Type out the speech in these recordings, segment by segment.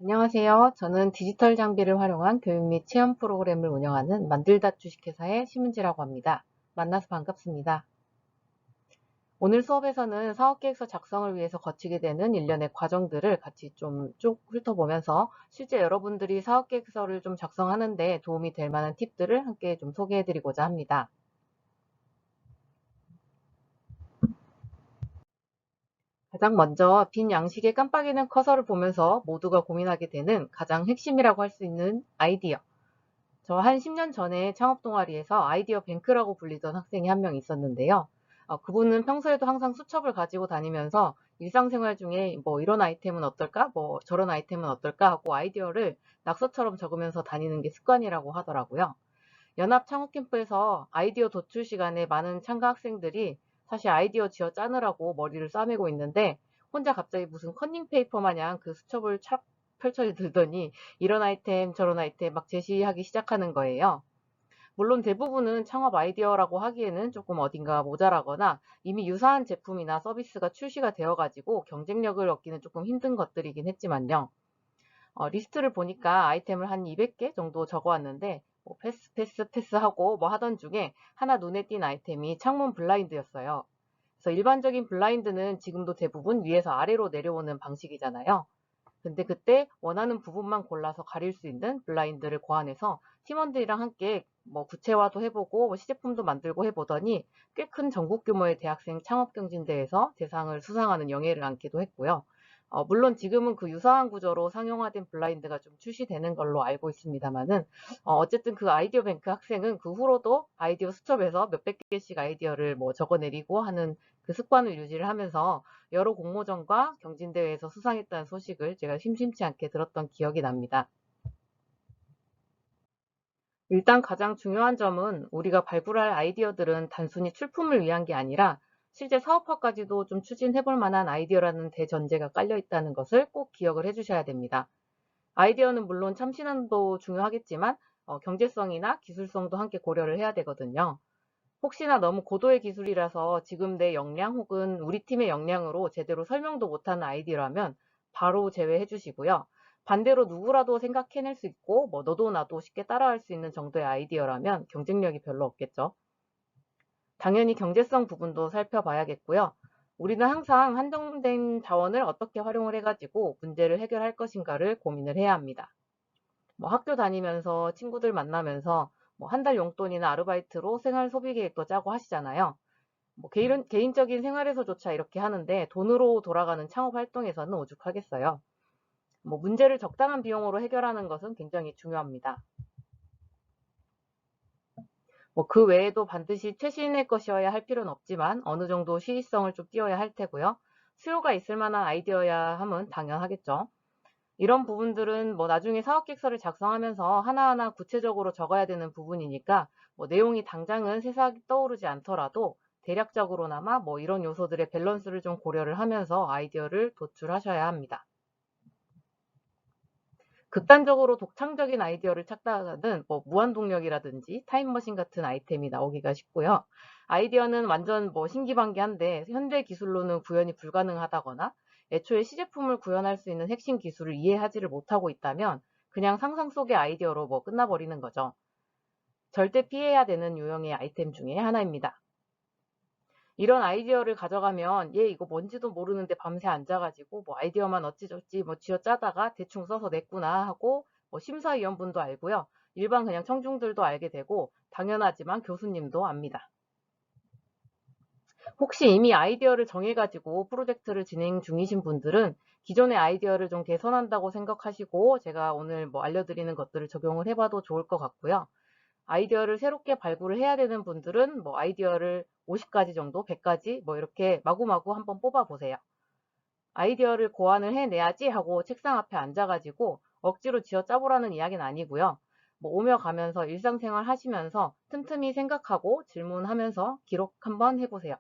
안녕하세요. 저는 디지털 장비를 활용한 교육 및 체험 프로그램을 운영하는 만들다 주식회사의 심은지라고 합니다. 만나서 반갑습니다. 오늘 수업에서는 사업계획서 작성을 위해서 거치게 되는 일련의 과정들을 같이 좀 쭉 훑어보면서 실제 여러분들이 사업계획서를 좀 작성하는데 도움이 될 만한 팁들을 함께 좀 소개해드리고자 합니다. 가장 먼저 빈 양식에 깜빡이는 커서를 보면서 모두가 고민하게 되는 가장 핵심이라고 할 수 있는 아이디어. 저 한 10년 전에 창업 동아리에서 아이디어 뱅크라고 불리던 학생이 한 명 있었는데요. 그분은 평소에도 항상 수첩을 가지고 다니면서 일상생활 중에 뭐 이런 아이템은 어떨까? 뭐 저런 아이템은 어떨까? 하고 아이디어를 낙서처럼 적으면서 다니는 게 습관이라고 하더라고요. 연합 창업 캠프에서 아이디어 도출 시간에 많은 참가 학생들이 사실 아이디어 지어 짜느라고 머리를 싸매고 있는데 혼자 갑자기 무슨 컨닝 페이퍼 마냥 그 수첩을 착 펼쳐 들더니 이런 아이템 저런 아이템 막 제시하기 시작하는 거예요. 물론 대부분은 창업 아이디어라고 하기에는 조금 어딘가 모자라거나 이미 유사한 제품이나 서비스가 출시가 되어 가지고 경쟁력을 얻기는 조금 힘든 것들이긴 했지만요. 리스트를 보니까 아이템을 한 200개 정도 적어왔는데 뭐 패스하고 뭐 하던 중에 하나 눈에 띈 아이템이 창문 블라인드였어요. 그래서 일반적인 블라인드는 지금도 대부분 위에서 아래로 내려오는 방식이잖아요. 근데 그때 원하는 부분만 골라서 가릴 수 있는 블라인드를 고안해서 팀원들이랑 함께 뭐 구체화도 해보고 뭐 시제품도 만들고 해보더니 꽤 큰 전국 규모의 대학생 창업경진대회에서 대상을 수상하는 영예를 안기도 했고요. 물론 지금은 그 유사한 구조로 상용화된 블라인드가 좀 출시되는 걸로 알고 있습니다만은 어쨌든 그 아이디어 뱅크 학생은 그 후로도 아이디어 수첩에서 몇백 개씩 아이디어를 뭐 적어내리고 하는 그 습관을 유지를 하면서 여러 공모전과 경진대회에서 수상했다는 소식을 제가 심심치 않게 들었던 기억이 납니다. 일단 가장 중요한 점은 우리가 발굴할 아이디어들은 단순히 출품을 위한 게 아니라 실제 사업화까지도 좀 추진해 볼 만한 아이디어라는 대전제가 깔려 있다는 것을 꼭 기억을 해 주셔야 됩니다. 아이디어는 물론 참신함도 중요하겠지만 경제성이나 기술성도 함께 고려를 해야 되거든요. 혹시나 너무 고도의 기술이라서 지금 내 역량 혹은 우리 팀의 역량으로 제대로 설명도 못하는 아이디어라면 바로 제외해 주시고요. 반대로 누구라도 생각해낼 수 있고 뭐 너도 나도 쉽게 따라할 수 있는 정도의 아이디어라면 경쟁력이 별로 없겠죠. 당연히 경제성 부분도 살펴봐야겠고요. 우리는 항상 한정된 자원을 어떻게 활용을 해가지고 문제를 해결할 것인가를 고민을 해야 합니다. 뭐 학교 다니면서 친구들 만나면서 뭐 한 달 용돈이나 아르바이트로 생활 소비 계획도 짜고 하시잖아요. 뭐 개인적인 생활에서조차 이렇게 하는데 돈으로 돌아가는 창업 활동에서는 오죽하겠어요. 뭐 문제를 적당한 비용으로 해결하는 것은 굉장히 중요합니다. 뭐 그 외에도 반드시 최신의 것이어야 할 필요는 없지만 어느 정도 시의성을 좀 띄워야 할 테고요. 수요가 있을 만한 아이디어야 함은 당연하겠죠. 이런 부분들은 뭐 나중에 사업계획서를 작성하면서 하나하나 구체적으로 적어야 되는 부분이니까 뭐 내용이 당장은 새삼 떠오르지 않더라도 대략적으로나마 뭐 이런 요소들의 밸런스를 좀 고려를 하면서 아이디어를 도출하셔야 합니다. 극단적으로 독창적인 아이디어를 찾다가는 뭐 무한동력이라든지 타임머신 같은 아이템이 나오기가 쉽고요. 아이디어는 완전 뭐 신기반기한데 현대 기술로는 구현이 불가능하다거나 애초에 시제품을 구현할 수 있는 핵심 기술을 이해하지를 못하고 있다면 그냥 상상 속의 아이디어로 뭐 끝나버리는 거죠. 절대 피해야 되는 유형의 아이템 중에 하나입니다. 이런 아이디어를 가져가면 얘 이거 뭔지도 모르는데 밤새 앉아가지고 뭐 아이디어만 어찌저찌 뭐 쥐어짜다가 대충 써서 냈구나 하고 뭐 심사위원분도 알고요. 일반 그냥 청중들도 알게 되고 당연하지만 교수님도 압니다. 혹시 이미 아이디어를 정해가지고 프로젝트를 진행 중이신 분들은 기존의 아이디어를 좀 개선한다고 생각하시고 제가 오늘 뭐 알려드리는 것들을 적용을 해봐도 좋을 것 같고요. 아이디어를 새롭게 발굴을 해야 되는 분들은 뭐 아이디어를 50가지 정도, 100가지 뭐 이렇게 마구마구 한번 뽑아 보세요. 아이디어를 고안을 해내야지 하고 책상 앞에 앉아가지고 억지로 쥐어 짜보라는 이야기는 아니고요. 뭐 오며 가면서 일상생활 하시면서 틈틈이 생각하고 질문하면서 기록 한번 해보세요.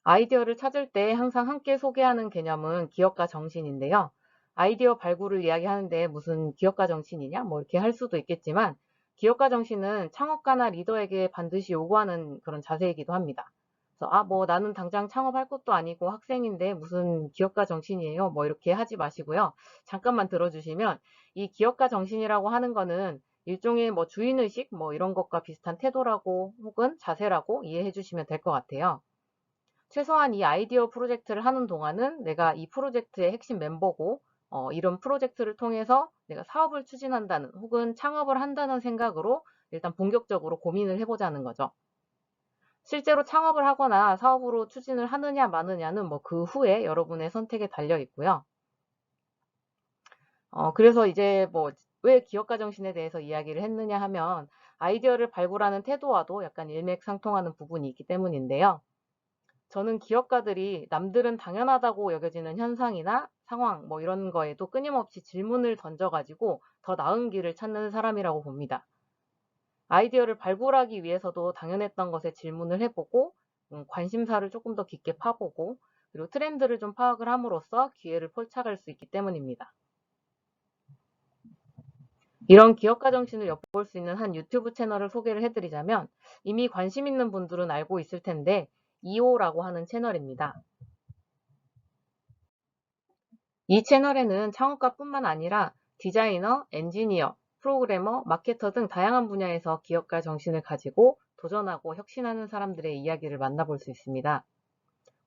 아이디어를 찾을 때 항상 함께 소개하는 개념은 기업가 정신인데요. 아이디어 발굴을 이야기하는데 무슨 기업가 정신이냐? 뭐 이렇게 할 수도 있겠지만 기업가 정신은 창업가나 리더에게 반드시 요구하는 그런 자세이기도 합니다. 그래서 뭐 나는 당장 창업할 것도 아니고 학생인데 무슨 기업가 정신이에요. 뭐 이렇게 하지 마시고요. 잠깐만 들어주시면 이 기업가 정신이라고 하는 거는 일종의 뭐 주인의식 뭐 이런 것과 비슷한 태도라고 혹은 자세라고 이해해 주시면 될 것 같아요. 최소한 이 아이디어 프로젝트를 하는 동안은 내가 이 프로젝트의 핵심 멤버고 이런 프로젝트를 통해서 내가 사업을 추진한다는 혹은 창업을 한다는 생각으로 일단 본격적으로 고민을 해보자는 거죠. 실제로 창업을 하거나 사업으로 추진을 하느냐 마느냐는 뭐 그 후에 여러분의 선택에 달려 있고요. 그래서 이제 뭐 왜 기업가 정신에 대해서 이야기를 했느냐 하면 아이디어를 발굴하는 태도와도 약간 일맥상통하는 부분이 있기 때문인데요. 저는 기업가들이 남들은 당연하다고 여겨지는 현상이나 상황 뭐 이런 거에도 끊임없이 질문을 던져가지고 더 나은 길을 찾는 사람이라고 봅니다. 아이디어를 발굴하기 위해서도 당연했던 것에 질문을 해보고 관심사를 조금 더 깊게 파보고 그리고 트렌드를 좀 파악을 함으로써 기회를 포착할 수 있기 때문입니다. 이런 기업가 정신을 엿볼 수 있는 한 유튜브 채널을 소개를 해드리자면 이미 관심 있는 분들은 알고 있을 텐데 이오라고 하는 채널입니다. 이 채널에는 창업가뿐만 아니라 디자이너, 엔지니어, 프로그래머, 마케터 등 다양한 분야에서 기업가 정신을 가지고 도전하고 혁신하는 사람들의 이야기를 만나볼 수 있습니다.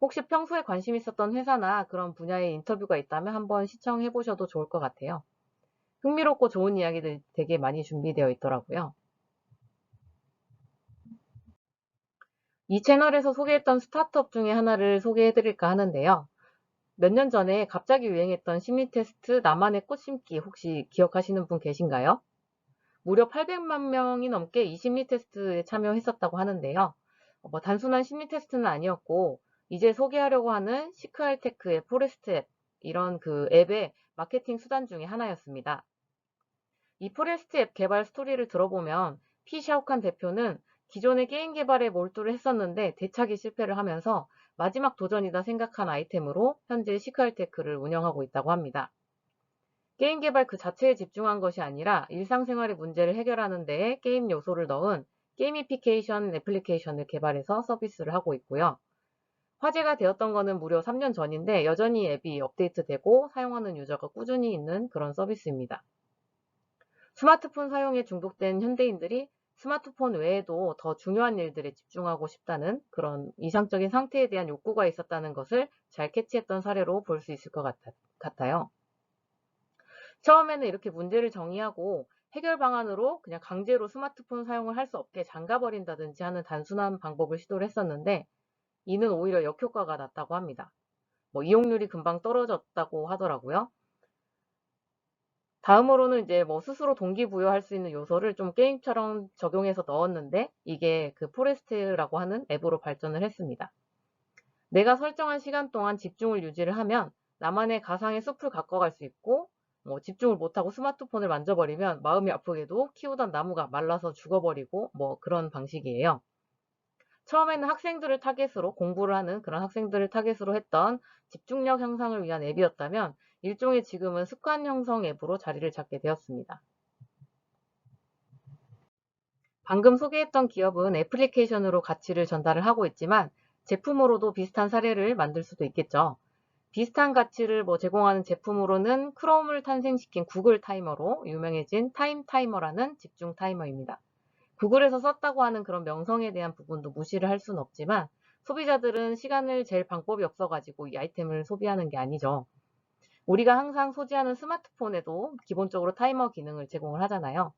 혹시 평소에 관심 있었던 회사나 그런 분야의 인터뷰가 있다면 한번 시청해 보셔도 좋을 것 같아요. 흥미롭고 좋은 이야기들 되게 많이 준비되어 있더라고요. 이 채널에서 소개했던 스타트업 중에 하나를 소개해 드릴까 하는데요. 몇 년 전에 갑자기 유행했던 심리 테스트 나만의 꽃 심기 혹시 기억하시는 분 계신가요? 무려 800만 명이 넘게 이 심리 테스트에 참여했었다고 하는데요. 뭐 단순한 심리 테스트는 아니었고 이제 소개하려고 하는 시크알테크의 포레스트 앱 이런 그 앱의 마케팅 수단 중에 하나였습니다. 이 포레스트 앱 개발 스토리를 들어보면 피샤오칸 대표는 기존의 게임 개발에 몰두를 했었는데 대차기 실패를 하면서 마지막 도전이다 생각한 아이템으로 현재 시크알테크를 운영하고 있다고 합니다. 게임 개발 그 자체에 집중한 것이 아니라 일상생활의 문제를 해결하는 데에 게임 요소를 넣은 게이미피케이션 애플리케이션을 개발해서 서비스를 하고 있고요. 화제가 되었던 거는 무려 3년 전인데 여전히 앱이 업데이트되고 사용하는 유저가 꾸준히 있는 그런 서비스입니다. 스마트폰 사용에 중독된 현대인들이 스마트폰 외에도 더 중요한 일들에 집중하고 싶다는 그런 이상적인 상태에 대한 욕구가 있었다는 것을 잘 캐치했던 사례로 볼 수 있을 것 같아요. 처음에는 이렇게 문제를 정의하고 해결 방안으로 그냥 강제로 스마트폰 사용을 할 수 없게 잠가버린다든지 하는 단순한 방법을 시도를 했었는데 이는 오히려 역효과가 났다고 합니다. 뭐 이용률이 금방 떨어졌다고 하더라고요. 다음으로는 이제 뭐 스스로 동기부여할 수 있는 요소를 좀 게임처럼 적용해서 넣었는데 이게 그 포레스트라고 하는 앱으로 발전을 했습니다. 내가 설정한 시간 동안 집중을 유지를 하면 나만의 가상의 숲을 가꿔갈 수 있고 뭐 집중을 못하고 스마트폰을 만져버리면 마음이 아프게도 키우던 나무가 말라서 죽어버리고 뭐 그런 방식이에요. 처음에는 학생들을 타겟으로 공부를 하는 그런 학생들을 타겟으로 했던 집중력 향상을 위한 앱이었다면 일종의 지금은 습관 형성 앱으로 자리를 잡게 되었습니다. 방금 소개했던 기업은 애플리케이션으로 가치를 전달을 하고 있지만 제품으로도 비슷한 사례를 만들 수도 있겠죠. 비슷한 가치를 뭐 제공하는 제품으로는 크롬을 탄생시킨 구글 타이머로 유명해진 타임 타이머라는 집중 타이머입니다. 구글에서 썼다고 하는 그런 명성에 대한 부분도 무시를 할 수는 없지만 소비자들은 시간을 잴 방법이 없어가지고 이 아이템을 소비하는 게 아니죠. 우리가 항상 소지하는 스마트폰에도 기본적으로 타이머 기능을 제공을 하잖아요.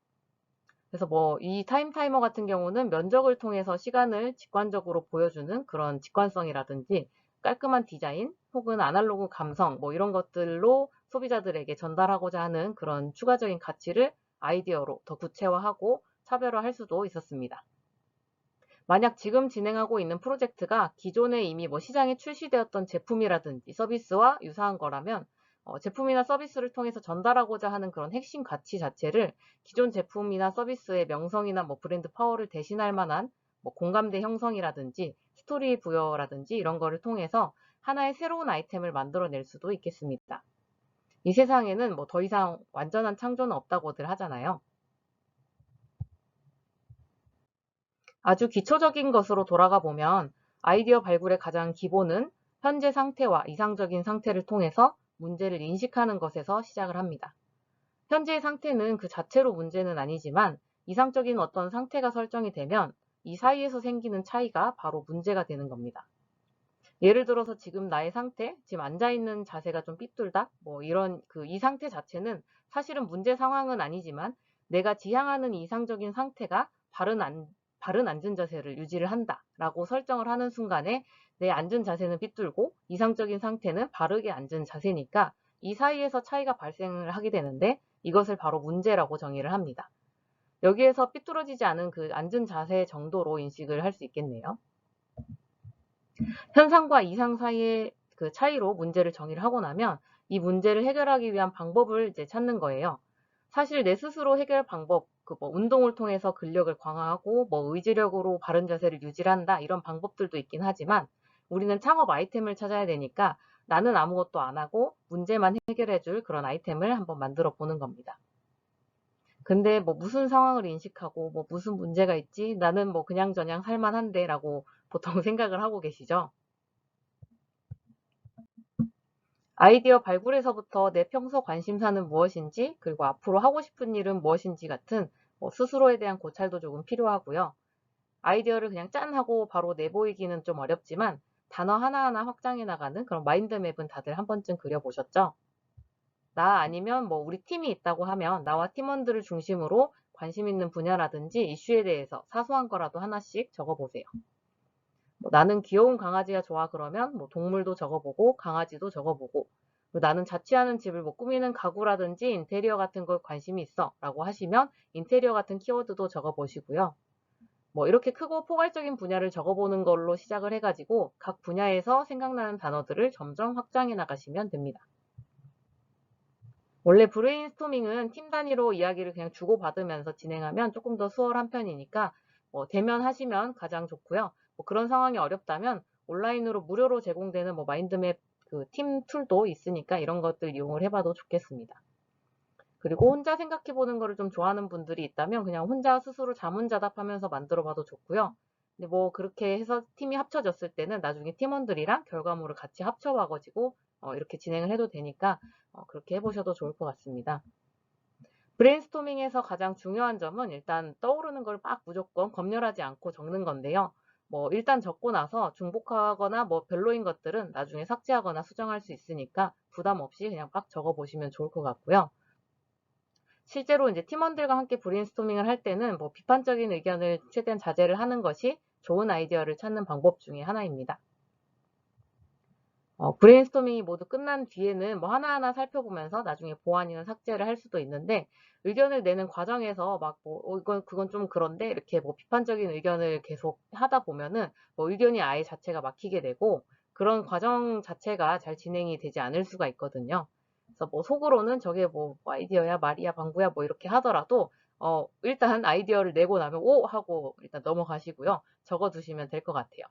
그래서 뭐 이 타임 타이머 같은 경우는 면적을 통해서 시간을 직관적으로 보여주는 그런 직관성이라든지 깔끔한 디자인 혹은 아날로그 감성 뭐 이런 것들로 소비자들에게 전달하고자 하는 그런 추가적인 가치를 아이디어로 더 구체화하고 차별화할 수도 있었습니다. 만약 지금 진행하고 있는 프로젝트가 기존에 이미 뭐 시장에 출시되었던 제품이라든지 서비스와 유사한 거라면 제품이나 서비스를 통해서 전달하고자 하는 그런 핵심 가치 자체를 기존 제품이나 서비스의 명성이나 뭐 브랜드 파워를 대신할 만한 뭐 공감대 형성이라든지 스토리 부여라든지 이런 거를 통해서 하나의 새로운 아이템을 만들어낼 수도 있겠습니다. 이 세상에는 뭐 더 이상 완전한 창조는 없다고들 하잖아요. 아주 기초적인 것으로 돌아가 보면 아이디어 발굴의 가장 기본은 현재 상태와 이상적인 상태를 통해서 문제를 인식하는 것에서 시작을 합니다. 현재의 상태는 그 자체로 문제는 아니지만 이상적인 어떤 상태가 설정이 되면 이 사이에서 생기는 차이가 바로 문제가 되는 겁니다. 예를 들어서 지금 나의 상태, 지금 앉아있는 자세가 좀 삐뚤다? 이 상태 자체는 사실은 문제 상황은 아니지만 내가 지향하는 이상적인 상태가 바른 앉은 자세를 유지를 한다 라고 설정을 하는 순간에 내 앉은 자세는 삐뚤고 이상적인 상태는 바르게 앉은 자세니까 이 사이에서 차이가 발생을 하게 되는데 이것을 바로 문제라고 정의를 합니다. 여기에서 삐뚤어지지 않은 그 앉은 자세 정도로 인식을 할 수 있겠네요. 현상과 이상 사이의 그 차이로 문제를 정의를 하고 나면 이 문제를 해결하기 위한 방법을 이제 찾는 거예요. 사실 내 스스로 해결 방법, 운동을 통해서 근력을 강화하고 의지력으로 바른 자세를 유지한다 이런 방법들도 있긴 하지만 우리는 창업 아이템을 찾아야 되니까 나는 아무것도 안 하고 문제만 해결해 줄 그런 아이템을 한번 만들어 보는 겁니다. 근데 무슨 상황을 인식하고 무슨 문제가 있지? 나는 그냥저냥 살만한데 라고 보통 생각을 하고 계시죠? 아이디어 발굴에서부터 내 평소 관심사는 무엇인지, 그리고 앞으로 하고 싶은 일은 무엇인지 같은 스스로에 대한 고찰도 조금 필요하고요. 아이디어를 그냥 짠 하고 바로 내보이기는 좀 어렵지만 단어 하나하나 확장해 나가는 그런 마인드맵은 다들 한 번쯤 그려보셨죠? 나 아니면 우리 팀이 있다고 하면 나와 팀원들을 중심으로 관심 있는 분야라든지 이슈에 대해서 사소한 거라도 하나씩 적어보세요. 나는 귀여운 강아지가 좋아 그러면 동물도 적어보고 강아지도 적어보고 나는 자취하는 집을 꾸미는 가구라든지 인테리어 같은 걸 관심이 있어 라고 하시면 인테리어 같은 키워드도 적어보시고요. 이렇게 크고 포괄적인 분야를 적어보는 걸로 시작을 해가지고 각 분야에서 생각나는 단어들을 점점 확장해 나가시면 됩니다. 원래 브레인스토밍은 팀 단위로 이야기를 그냥 주고받으면서 진행하면 조금 더 수월한 편이니까 대면 하시면 가장 좋고요. 그런 상황이 어렵다면 온라인으로 무료로 제공되는 마인드맵 그 팀 툴도 있으니까 이런 것들 이용을 해봐도 좋겠습니다. 그리고 혼자 생각해보는 거를 좀 좋아하는 분들이 있다면 그냥 혼자 스스로 자문자답하면서 만들어봐도 좋고요. 근데 그렇게 해서 팀이 합쳐졌을 때는 나중에 팀원들이랑 결과물을 같이 합쳐봐가지고 이렇게 진행을 해도 되니까 그렇게 해보셔도 좋을 것 같습니다. 브레인스토밍에서 가장 중요한 점은 일단 떠오르는 걸 막 무조건 검열하지 않고 적는 건데요. 일단 적고 나서 중복하거나 별로인 것들은 나중에 삭제하거나 수정할 수 있으니까 부담 없이 그냥 막 적어보시면 좋을 것 같고요. 실제로 이제 팀원들과 함께 브레인스토밍을 할 때는 비판적인 의견을 최대한 자제를 하는 것이 좋은 아이디어를 찾는 방법 중에 하나입니다. 브레인스토밍이 모두 끝난 뒤에는 하나하나 살펴보면서 나중에 보완이나 삭제를 할 수도 있는데 의견을 내는 과정에서 그건 좀 그런데 이렇게 비판적인 의견을 계속 하다 보면은 의견이 아예 자체가 막히게 되고 그런 과정 자체가 잘 진행이 되지 않을 수가 있거든요. 그래서 속으로는 저게 아이디어야 말이야 방구야 이렇게 하더라도 일단 아이디어를 내고 나면 오 하고 일단 넘어가시고요. 적어두시면 될 것 같아요.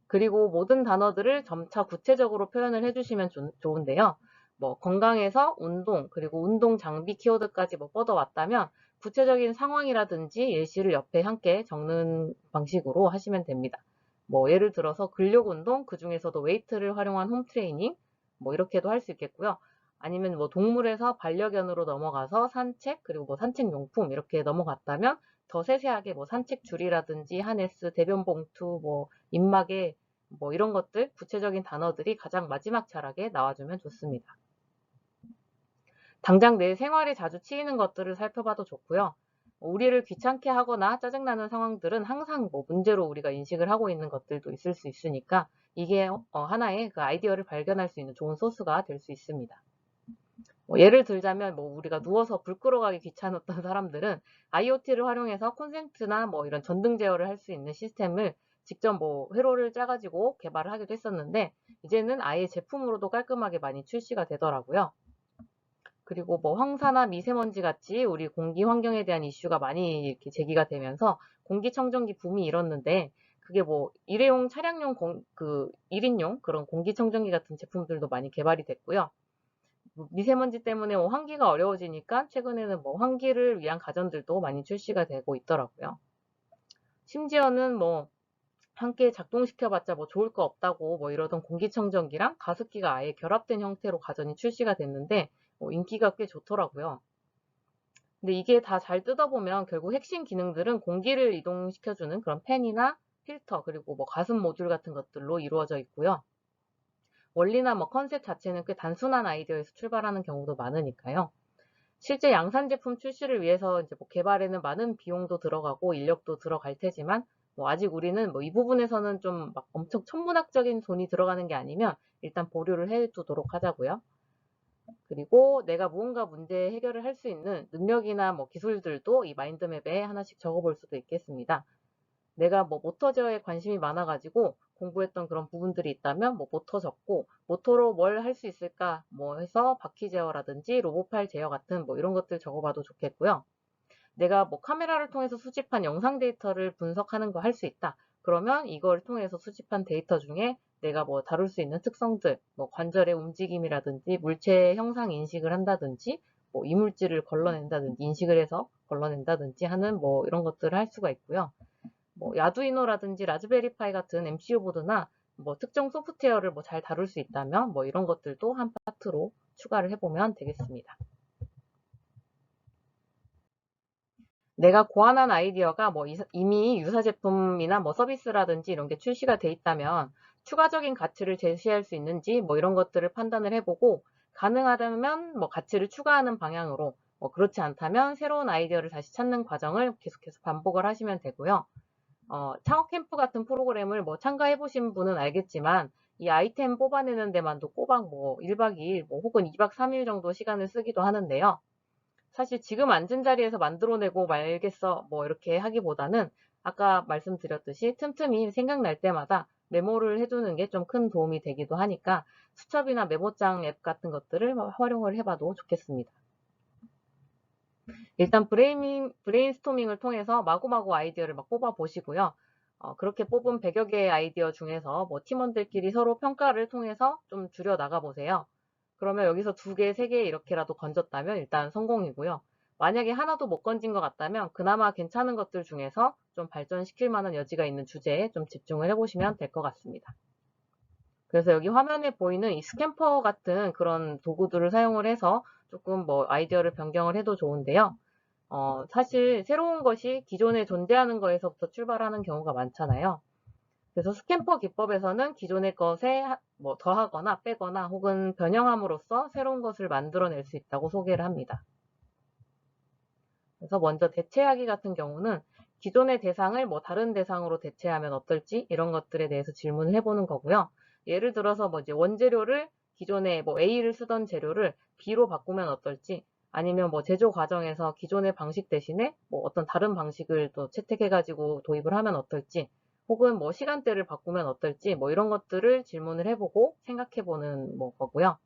그리고 모든 단어들을 점차 구체적으로 표현을 해주시면 좋은데요. 건강에서 운동, 그리고 운동 장비 키워드까지 뻗어왔다면 구체적인 상황이라든지 예시를 옆에 함께 적는 방식으로 하시면 됩니다. 예를 들어서 근력 운동, 그 중에서도 웨이트를 활용한 홈 트레이닝, 이렇게도 할 수 있겠고요. 아니면 동물에서 반려견으로 넘어가서 산책, 그리고 산책 용품 이렇게 넘어갔다면 더 세세하게 산책 줄이라든지 하네스, 대변 봉투, 입마개 이런 것들 구체적인 단어들이 가장 마지막 자락에 나와주면 좋습니다. 당장 내 생활에 자주 치이는 것들을 살펴봐도 좋고요. 우리를 귀찮게 하거나 짜증나는 상황들은 항상 문제로 우리가 인식을 하고 있는 것들도 있을 수 있으니까 이게 하나의 그 아이디어를 발견할 수 있는 좋은 소스가 될 수 있습니다. 예를 들자면 우리가 누워서 불 끌어가기 귀찮았던 사람들은 IoT를 활용해서 콘센트나 이런 전등 제어를 할 수 있는 시스템을 직접 회로를 짜가지고 개발을 하기도 했었는데 이제는 아예 제품으로도 깔끔하게 많이 출시가 되더라고요. 그리고 황사나 미세먼지 같이 우리 공기 환경에 대한 이슈가 많이 이렇게 제기가 되면서 공기청정기 붐이 일었는데 그게 일회용 차량용 1인용 그런 공기청정기 같은 제품들도 많이 개발이 됐고요. 미세먼지 때문에 환기가 어려워지니까 최근에는 환기를 위한 가전들도 많이 출시가 되고 있더라고요. 심지어는 함께 작동시켜봤자 뭐 좋을 거 없다고 뭐 이러던 공기청정기랑 가습기가 아예 결합된 형태로 가전이 출시가 됐는데 인기가 꽤 좋더라고요. 근데 이게 다 잘 뜯어보면 결국 핵심 기능들은 공기를 이동시켜주는 그런 팬이나 필터 그리고 뭐 가습 모듈 같은 것들로 이루어져 있고요. 원리나 뭐 컨셉 자체는 꽤 단순한 아이디어에서 출발하는 경우도 많으니까요. 실제 양산 제품 출시를 위해서 이제 뭐 개발에는 많은 비용도 들어가고 인력도 들어갈 테지만 뭐 아직 우리는 뭐 이 부분에서는 좀 막 엄청 천문학적인 돈이 들어가는 게 아니면 일단 보류를 해두도록 하자고요. 그리고 내가 무언가 문제 해결을 할 수 있는 능력이나 뭐 기술들도 이 마인드맵에 하나씩 적어볼 수도 있겠습니다. 내가 뭐 모터 제어에 관심이 많아가지고 공부했던 그런 부분들이 있다면 뭐 모터 적고 모터로 뭘 할 수 있을까 뭐 해서 바퀴 제어라든지 로봇팔 제어 같은 뭐 이런 것들 적어봐도 좋겠고요. 내가 뭐 카메라를 통해서 수집한 영상 데이터를 분석하는 거 할 수 있다. 그러면 이걸 통해서 수집한 데이터 중에 내가 뭐 다룰 수 있는 특성들, 뭐 관절의 움직임이라든지 물체 형상 인식을 한다든지 뭐 이물질을 걸러낸다든지 인식을 해서 걸러낸다든지 하는 뭐 이런 것들을 할 수가 있고요. 뭐 야두이노라든지 라즈베리파이 같은 MCU 보드나 뭐 특정 소프트웨어를 뭐 잘 다룰 수 있다면 뭐 이런 것들도 한 파트로 추가를 해보면 되겠습니다. 내가 고안한 아이디어가 뭐 이미 유사 제품이나 뭐 서비스라든지 이런 게 출시가 돼 있다면 추가적인 가치를 제시할 수 있는지 뭐 이런 것들을 판단을 해보고 가능하다면 뭐 가치를 추가하는 방향으로 뭐 그렇지 않다면 새로운 아이디어를 다시 찾는 과정을 계속해서 반복을 하시면 되고요. 창업 캠프 같은 프로그램을 뭐 참가해 보신 분은 알겠지만 이 아이템 뽑아내는 데만도 꼬박 뭐 1박 2일 뭐 혹은 2박 3일 정도 시간을 쓰기도 하는데요. 사실 지금 앉은 자리에서 만들어내고 말겠어 뭐 이렇게 하기보다는 아까 말씀드렸듯이 틈틈이 생각날 때마다 메모를 해두는 게 좀 큰 도움이 되기도 하니까 수첩이나 메모장 앱 같은 것들을 활용을 해봐도 좋겠습니다. 일단 브레인스토밍을 통해서 마구마구 아이디어를 막 뽑아 보시고요. 그렇게 뽑은 100여 개의 아이디어 중에서 뭐 팀원들끼리 서로 평가를 통해서 좀 줄여 나가 보세요. 그러면 여기서 2개, 3개 이렇게라도 건졌다면 일단 성공이고요. 만약에 하나도 못 건진 것 같다면 그나마 괜찮은 것들 중에서 좀 발전시킬 만한 여지가 있는 주제에 좀 집중을 해보시면 될 것 같습니다. 그래서 여기 화면에 보이는 이 스캠퍼 같은 그런 도구들을 사용을 해서 조금 뭐 아이디어를 변경을 해도 좋은데요. 사실 새로운 것이 기존에 존재하는 거에서부터 출발하는 경우가 많잖아요. 그래서 스캠퍼 기법에서는 기존의 것에 뭐 더하거나 빼거나 혹은 변형함으로써 새로운 것을 만들어낼 수 있다고 소개를 합니다. 그래서 먼저 대체하기 같은 경우는 기존의 대상을 뭐 다른 대상으로 대체하면 어떨지 이런 것들에 대해서 질문을 해보는 거고요. 예를 들어서 뭐 이제 원재료를 기존에 뭐 A를 쓰던 재료를 B로 바꾸면 어떨지 아니면 뭐 제조 과정에서 기존의 방식 대신에 뭐 어떤 다른 방식을 또 채택해가지고 도입을 하면 어떨지 혹은 뭐 시간대를 바꾸면 어떨지 뭐 이런 것들을 질문을 해보고 생각해보는 뭐 거고요.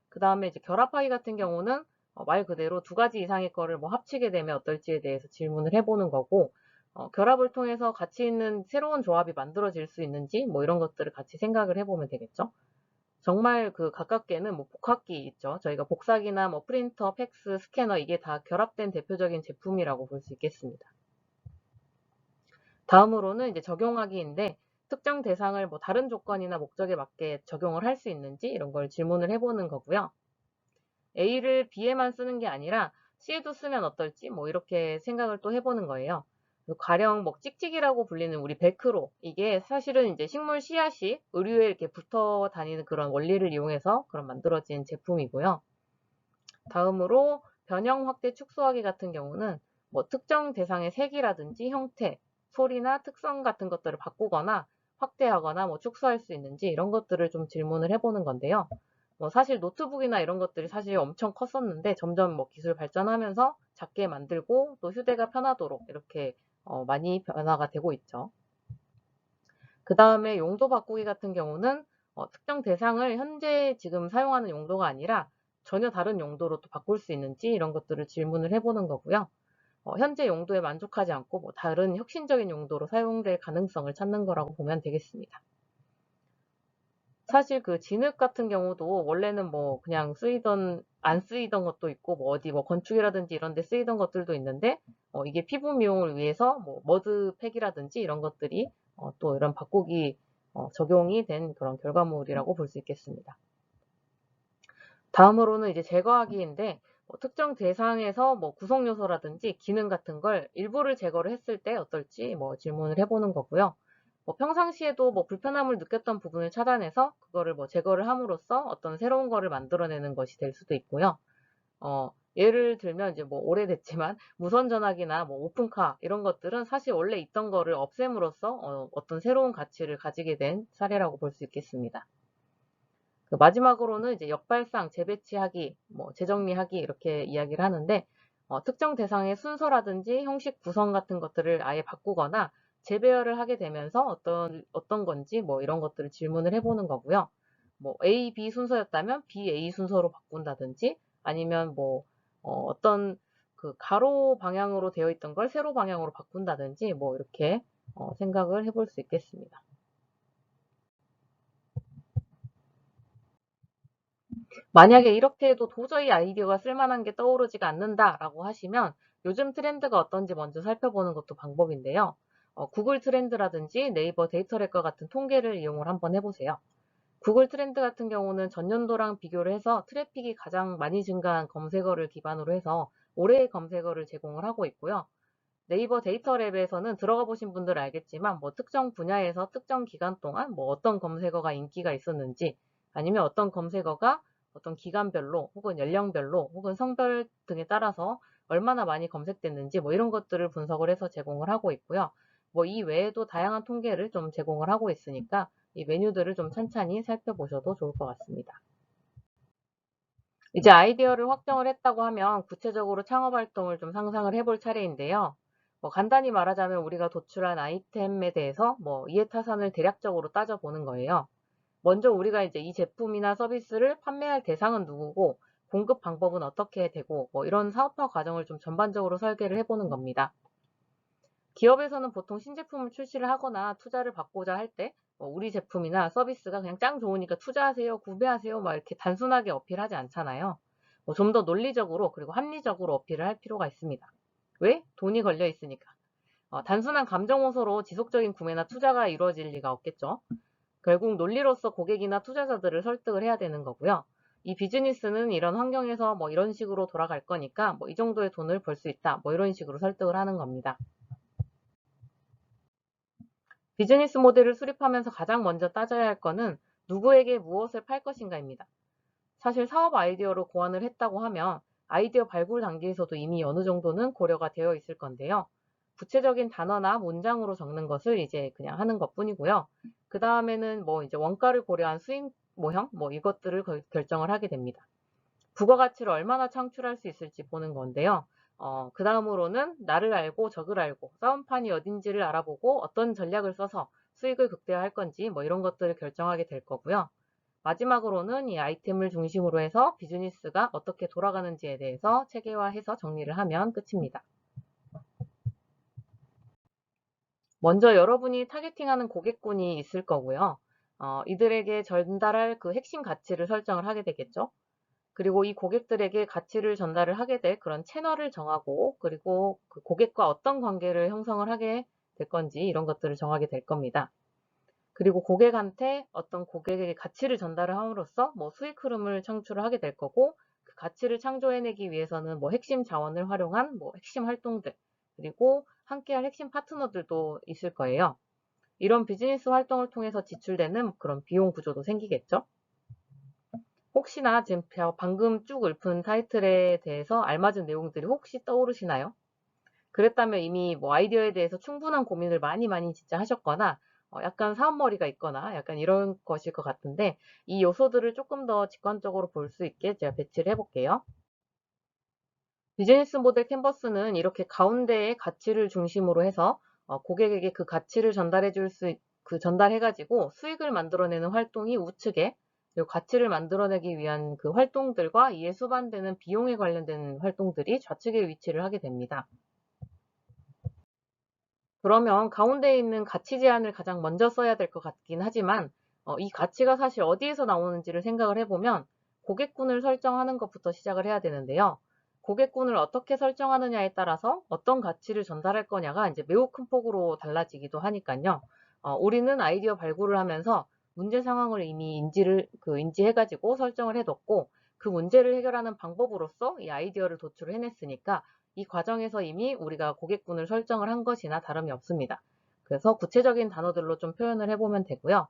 그 다음에 이제 결합하기 같은 경우는 말 그대로 2가지 이상의 거를 뭐 합치게 되면 어떨지에 대해서 질문을 해보는 거고, 결합을 통해서 가치 있는 새로운 조합이 만들어질 수 있는지 뭐 이런 것들을 같이 생각을 해보면 되겠죠. 정말 그 가깝게는 뭐 복합기 있죠. 저희가 복사기나 뭐 프린터, 팩스, 스캐너 이게 다 결합된 대표적인 제품이라고 볼 수 있겠습니다. 다음으로는 이제 적용하기인데 특정 대상을 뭐 다른 조건이나 목적에 맞게 적용을 할 수 있는지 이런 걸 질문을 해보는 거고요. A를 B에만 쓰는 게 아니라 C에도 쓰면 어떨지 뭐 이렇게 생각을 또 해보는 거예요. 가령 뭐 찍찍이라고 불리는 우리 벨크로 이게 사실은 이제 식물 씨앗이 의류에 이렇게 붙어 다니는 그런 원리를 이용해서 그런 만들어진 제품이고요. 다음으로 변형 확대 축소하기 같은 경우는 뭐 특정 대상의 색이라든지 형태, 소리나 특성 같은 것들을 바꾸거나 확대하거나 뭐 축소할 수 있는지 이런 것들을 좀 질문을 해보는 건데요. 뭐 사실 노트북이나 이런 것들이 사실 엄청 컸었는데 점점 뭐 기술 발전하면서 작게 만들고 또 휴대가 편하도록 이렇게 많이 변화가 되고 있죠. 그 다음에 용도 바꾸기 같은 경우는 특정 대상을 현재 지금 사용하는 용도가 아니라 전혀 다른 용도로 또 바꿀 수 있는지 이런 것들을 질문을 해보는 거고요. 현재 용도에 만족하지 않고 뭐 다른 혁신적인 용도로 사용될 가능성을 찾는 거라고 보면 되겠습니다. 사실 그 진흙 같은 경우도 원래는 뭐 그냥 안 쓰이던 것도 있고 뭐 어디 뭐 건축이라든지 이런 데 쓰이던 것들도 있는데 이게 피부 미용을 위해서 뭐 머드팩이라든지 이런 것들이 또 이런 바꾸기 적용이 된 그런 결과물이라고 볼 수 있겠습니다. 다음으로는 이제 제거하기인데 특정 대상에서 구성 요소라든지 기능 같은 걸 일부를 제거를 했을 때 어떨지 질문을 해보는 거고요. 평상시에도 불편함을 느꼈던 부분을 찾아내서 그거를 제거를 함으로써 어떤 새로운 거를 만들어내는 것이 될 수도 있고요. 예를 들면 이제 오래됐지만 무선 전화기나 오픈카 이런 것들은 사실 원래 있던 거를 없앰으로써 어떤 새로운 가치를 가지게 된 사례라고 볼 수 있겠습니다. 마지막으로는 이제 역발상, 재배치하기, 재정리하기 이렇게 이야기를 하는데 특정 대상의 순서라든지 형식 구성 같은 것들을 아예 바꾸거나 재배열을 하게 되면서 어떤 건지 이런 것들을 질문을 해보는 거고요. A, B 순서였다면 B, A 순서로 바꾼다든지 아니면 어떤 그 가로 방향으로 되어 있던 걸 세로 방향으로 바꾼다든지 이렇게 생각을 해볼 수 있겠습니다. 만약에 이렇게 해도 도저히 아이디어가 쓸만한 게 떠오르지가 않는다라고 하시면 요즘 트렌드가 어떤지 먼저 살펴보는 것도 방법인데요. 구글 트렌드라든지 네이버 데이터랩과 같은 통계를 이용을 한번 해보세요. 구글 트렌드 같은 경우는 전년도랑 비교를 해서 트래픽이 가장 많이 증가한 검색어를 기반으로 해서 올해의 검색어를 제공을 하고 있고요. 네이버 데이터랩에서는 들어가 보신 분들은 알겠지만 특정 분야에서 특정 기간 동안 어떤 검색어가 인기가 있었는지 아니면 어떤 검색어가 어떤 기간별로 혹은 연령별로 혹은 성별 등에 따라서 얼마나 많이 검색됐는지 이런 것들을 분석을 해서 제공을 하고 있고요. 이 외에도 다양한 통계를 좀 제공을 하고 있으니까 이 메뉴들을 좀 찬찬히 살펴보셔도 좋을 것 같습니다. 이제 아이디어를 확정을 했다고 하면 구체적으로 창업 활동을 좀 상상을 해볼 차례인데요. 간단히 말하자면 우리가 도출한 아이템에 대해서 이해타산을 대략적으로 따져보는 거예요. 먼저 우리가 이제 이 제품이나 서비스를 판매할 대상은 누구고 공급 방법은 어떻게 되고 이런 사업화 과정을 좀 전반적으로 설계를 해보는 겁니다. 기업에서는 보통 신제품을 출시를 하거나 투자를 받고자 할 때 우리 제품이나 서비스가 그냥 짱 좋으니까 투자하세요, 구매하세요 막 이렇게 단순하게 어필하지 않잖아요. 좀 더 논리적으로 그리고 합리적으로 어필을 할 필요가 있습니다. 왜? 돈이 걸려 있으니까. 단순한 감정 호소로 지속적인 구매나 투자가 이루어질 리가 없겠죠. 결국 논리로서 고객이나 투자자들을 설득을 해야 되는 거고요. 이 비즈니스는 이런 환경에서 이런 식으로 돌아갈 거니까 이 정도의 돈을 벌 수 있다. 이런 식으로 설득을 하는 겁니다. 비즈니스 모델을 수립하면서 가장 먼저 따져야 할 거는 누구에게 무엇을 팔 것인가입니다. 사실 사업 아이디어로 고안을 했다고 하면 아이디어 발굴 단계에서도 이미 어느 정도는 고려가 되어 있을 건데요. 구체적인 단어나 문장으로 적는 것을 이제 그냥 하는 것 뿐이고요. 그 다음에는 이제 원가를 고려한 수익 모형 이것들을 결정을 하게 됩니다. 부가가치를 얼마나 창출할 수 있을지 보는 건데요. 그 다음으로는 나를 알고 적을 알고 싸움판이 어딘지를 알아보고 어떤 전략을 써서 수익을 극대화할 건지 이런 것들을 결정하게 될 거고요. 마지막으로는 이 아이템을 중심으로 해서 비즈니스가 어떻게 돌아가는지에 대해서 체계화해서 정리를 하면 끝입니다. 먼저 여러분이 타겟팅하는 고객군이 있을 거고요. 이들에게 전달할 그 핵심 가치를 설정을 하게 되겠죠. 그리고 이 고객들에게 가치를 전달을 하게 될 그런 채널을 정하고 그리고 그 고객과 어떤 관계를 형성을 하게 될 건지 이런 것들을 정하게 될 겁니다. 그리고 고객한테 어떤 고객에게 가치를 전달을 함으로써 수익 흐름을 창출을 하게 될 거고 그 가치를 창조해내기 위해서는 핵심 자원을 활용한 핵심 활동들 그리고 함께할 핵심 파트너들도 있을 거예요. 이런 비즈니스 활동을 통해서 지출되는 그런 비용 구조도 생기겠죠. 혹시나 지금 방금 쭉 읊은 타이틀에 대해서 알맞은 내용들이 혹시 떠오르시나요? 그랬다면 이미 아이디어에 대해서 충분한 고민을 많이 진짜 하셨거나 약간 사업머리가 있거나 약간 이런 것일 것 같은데 이 요소들을 조금 더 직관적으로 볼 수 있게 제가 배치를 해볼게요. 비즈니스 모델 캔버스는 이렇게 가운데에 가치를 중심으로 해서 고객에게 그 가치를 전달해가지고 수익을 만들어내는 활동이 우측에 그리고 가치를 만들어내기 위한 그 활동들과 이에 수반되는 비용에 관련된 활동들이 좌측에 위치를 하게 됩니다. 그러면 가운데에 있는 가치 제안을 가장 먼저 써야 될 것 같긴 하지만 이 가치가 사실 어디에서 나오는지를 생각을 해보면 고객군을 설정하는 것부터 시작을 해야 되는데요. 고객군을 어떻게 설정하느냐에 따라서 어떤 가치를 전달할 거냐가 이제 매우 큰 폭으로 달라지기도 하니까요. 우리는 아이디어 발굴을 하면서 문제 상황을 이미 인지해가지고 설정을 해뒀고 그 문제를 해결하는 방법으로서 이 아이디어를 도출을 해냈으니까 이 과정에서 이미 우리가 고객군을 설정을 한 것이나 다름이 없습니다. 그래서 구체적인 단어들로 좀 표현을 해보면 되고요.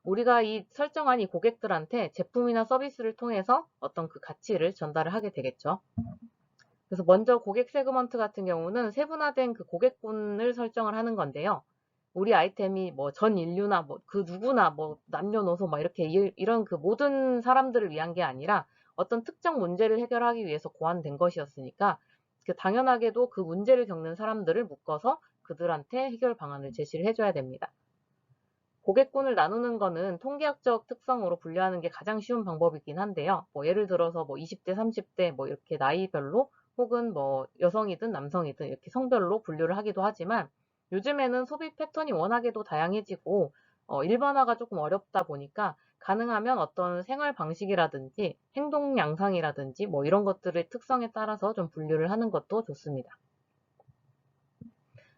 우리가 이 설정한 이 고객들한테 제품이나 서비스를 통해서 어떤 그 가치를 전달을 하게 되겠죠. 그래서 먼저 고객 세그먼트 같은 경우는 세분화된 그 고객군을 설정을 하는 건데요. 우리 아이템이 뭐 전 인류나 뭐 그 누구나 뭐 남녀노소 막 이렇게 이런 그 모든 사람들을 위한 게 아니라 어떤 특정 문제를 해결하기 위해서 고안된 것이었으니까 그 당연하게도 그 문제를 겪는 사람들을 묶어서 그들한테 해결 방안을 제시를 해줘야 됩니다. 고객군을 나누는 거는 통계학적 특성으로 분류하는 게 가장 쉬운 방법이긴 한데요. 뭐 예를 들어서 뭐 20대, 30대 뭐 이렇게 나이별로 혹은 뭐 여성이든 남성이든 이렇게 성별로 분류를 하기도 하지만 요즘에는 소비 패턴이 워낙에도 다양해지고 일반화가 조금 어렵다 보니까 가능하면 어떤 생활 방식이라든지 행동 양상이라든지 뭐 이런 것들의 특성에 따라서 좀 분류를 하는 것도 좋습니다.